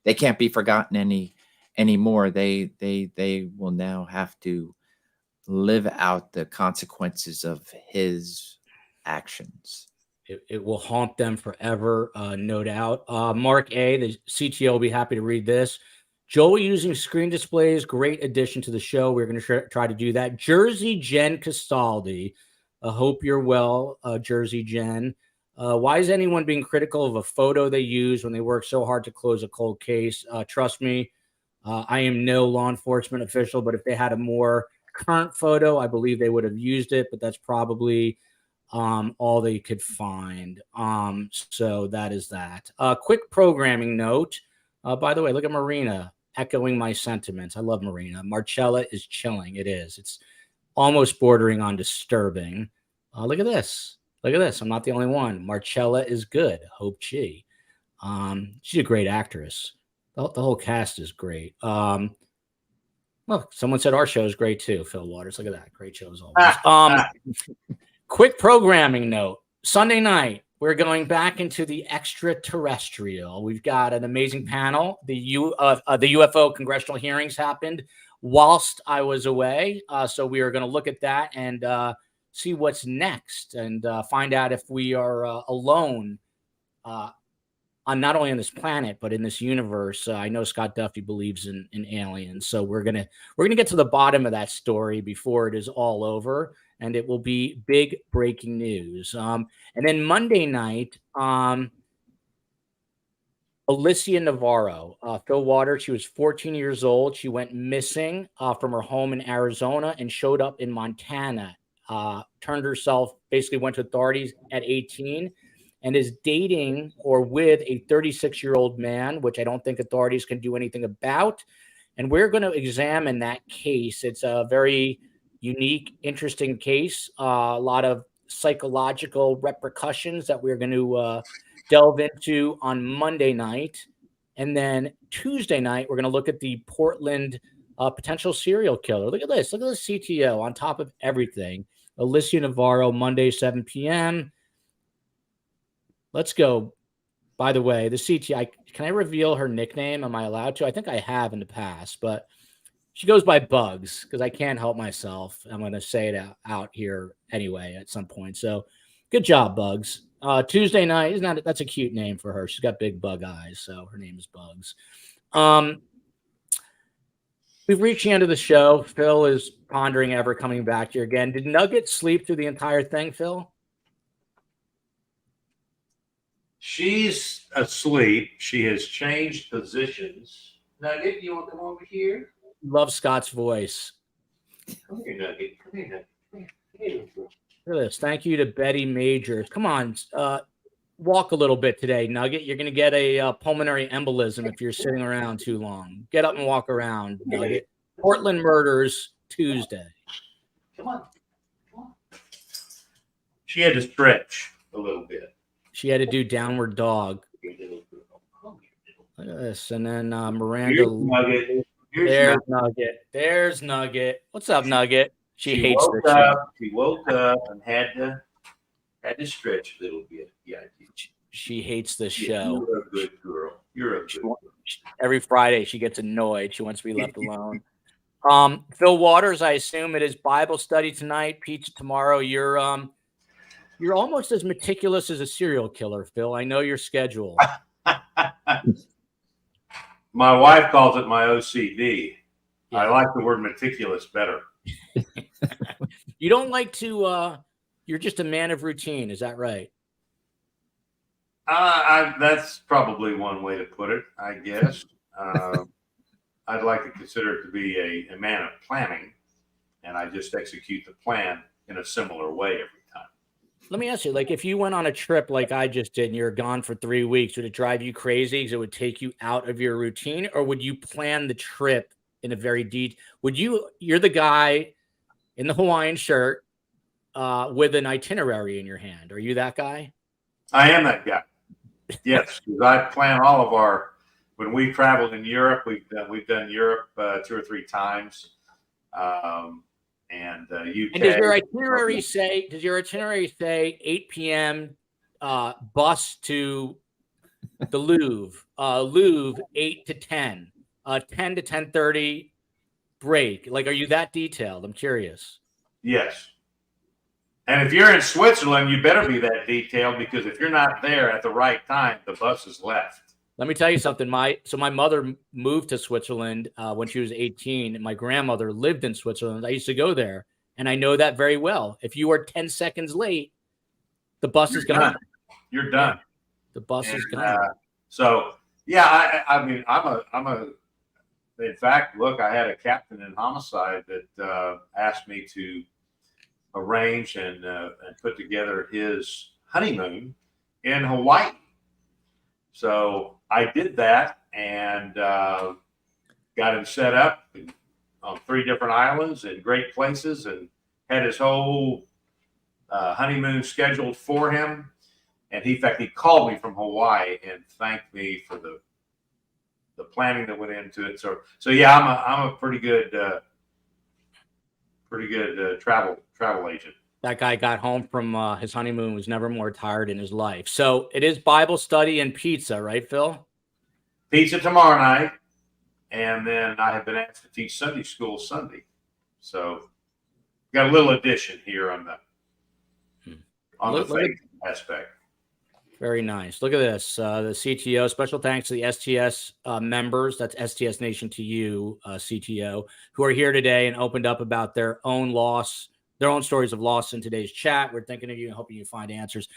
they can't be forgotten anymore. They will now have to live out the consequences of his actions. It will haunt them forever, no doubt. Mark A., the CTO, will be happy to read this. Joel using screen displays, great addition to the show. We're going to try to do that. Jersey Jen Castaldi, hope you're well, Jersey Jen. Why is anyone being critical of a photo they use when they work so hard to close a cold case? Trust me, I am no law enforcement official, but if they had a more current photo, I believe they would have used it, but that's probably all they could find. So that is that. Quick programming note. By the way, look at Marina echoing my sentiments. I love Marina. Marcella is chilling. It is. It's almost bordering on disturbing. Look at this. Look at this. I'm not the only one. Marcella is good. Hope she. She's a great actress. The whole cast is great. Look, someone said our show is great too. Fil Waters. Look at that. Great show as always. Quick programming note. Sunday night, we're going back into the extraterrestrial. We've got an amazing panel. The UFO congressional hearings happened whilst I was away. So we are going to look at that and see what's next and find out if we are alone on not only on this planet, but in this universe. I know Scott Duffy believes in aliens. So we're going to get to the bottom of that story before it is all over. And it will be big breaking news. And then Monday night, Alicia Navarro, Fil Waters, she was 14 years old. She went missing from her home in Arizona and showed up in Montana. Basically went to authorities at 18 and is dating or with a 36-year-old man, which I don't think authorities can do anything about. And we're going to examine that case. It's a very unique, interesting case. A lot of psychological repercussions that we're going to delve into on Monday night. And then Tuesday night, we're going to look at the Portland potential serial killer. Look at this. Look at the CTO on top of everything. Alicia Navarro, Monday, 7 p.m. Let's go. By the way, the CTO, can I reveal her nickname? Am I allowed to? I think I have in the past, but she goes by Bugs because I can't help myself. I'm going to say it out here anyway at some point. So good job, Bugs. Tuesday night, that's a cute name for her. She's got big bug eyes, so her name is Bugs. We've reached the end of the show. Phil is pondering ever coming back here again. Did Nugget sleep through the entire thing, Phil? She's asleep. She has changed positions. Nugget, you want to come over here? Love Scott's voice. Come here, Nugget. Come here, Nugget. Come here. Look at this. Thank you to Betty Majors. Come on, walk a little bit today, Nugget. You're going to get a pulmonary embolism if you're sitting around too long. Get up and walk around, Nugget. Portland Murders, Tuesday. Come on. Come on. She had to stretch a little bit. She had to do downward dog. Look at this. And then Miranda. Here's Nugget. There's Nugget. There's Nugget. What's up, Nugget? She hates woke this up. She woke up and had to stretch a little bit. Yeah. She hates this Yeah, show. You're a good girl. You're a good girl. Every Friday she gets annoyed. She wants to be left alone. Fil Waters, I assume it is Bible study tonight, pizza tomorrow. You're almost as meticulous as a serial killer, Phil. I know your schedule. My wife calls it my OCD. Yeah. I like the word meticulous better. You don't like to, you're just a man of routine. Is that right? That's probably one way to put it, I guess. I'd like to consider it to be a man of planning, and I just execute the plan in a similar way every time. Let me ask you, like, if you went on a trip like I just did and you're gone for 3 weeks, would it drive you crazy because it would take you out of your routine, or would you plan the trip in a very you're the guy in the Hawaiian shirt with an itinerary in your hand. Are you that guy? I am that guy. Yes, because I plan all of when we traveled in Europe, we've done Europe 2 or 3 times, and UK. And does your itinerary say 8 p.m. Bus to the Louvre, Louvre 8 to 10, 10 to 10:30 break? Like, are you that detailed? I'm curious. Yes. And if you're in Switzerland, you better be that detailed, because if you're not there at the right time, the bus is left. Let me tell you something. My mother moved to Switzerland when she was 18, and my grandmother lived in Switzerland. I used to go there, and I know that very well. If you are 10 seconds late, the bus is gone. You're done. The bus is gone. So yeah, I mean, in fact, look, I had a captain in homicide that asked me to arrange and put together his honeymoon in Hawaii. So I did that and got him set up on 3 different islands in great places, and had his whole honeymoon scheduled for him. And in fact, he called me from Hawaii and thanked me for the planning that went into it. So yeah, I'm a pretty good travel agent. That guy got home from his honeymoon, was never more tired in his life. So it is Bible study and pizza, right, Phil? Pizza tomorrow night, and then I have been asked to teach Sunday school Sunday. So got a little addition here on the faith aspect. Very nice. Look at this. The CTO, special thanks to the STS members. That's STS Nation to you, CTO, who are here today and opened up about their own loss, their own stories of loss in today's chat. We're thinking of you and hoping you find answers.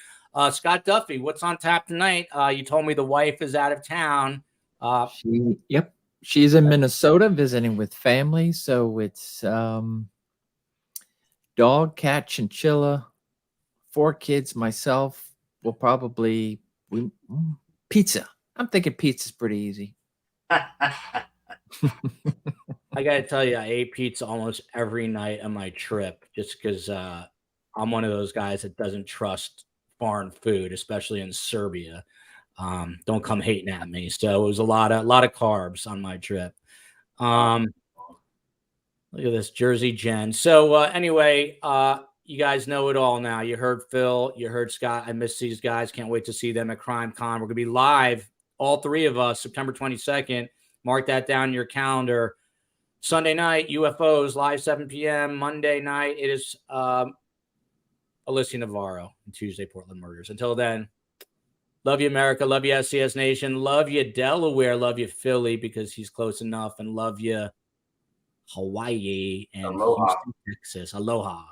Scott Duffy, what's on tap tonight? You told me the wife is out of town. She's in Minnesota visiting with family. So it's dog, cat, chinchilla, 4 kids, myself. We'll probably pizza. I'm thinking pizza's pretty easy. I gotta tell you, I ate pizza almost every night on my trip, just because I'm one of those guys that doesn't trust foreign food, especially in Serbia. Don't come hating at me. So it was a lot of carbs on my trip. Look at this, Jersey Jen. So anyway, you guys know it all now. You heard Phil, you heard Scott. I miss these guys. Can't wait to see them at Crime Con. We're gonna be live, all 3 of us, September 22nd. Mark that down in your calendar. Sunday night, UFOs, live 7 p.m. Monday night, it is Alyssa Navarro, and Tuesday, Portland Murders. Until then, love you, America. Love you, SCS Nation. Love you, Delaware. Love you, Philly, because he's close enough. And love you, Hawaii and Aloha. Houston, Texas. Aloha.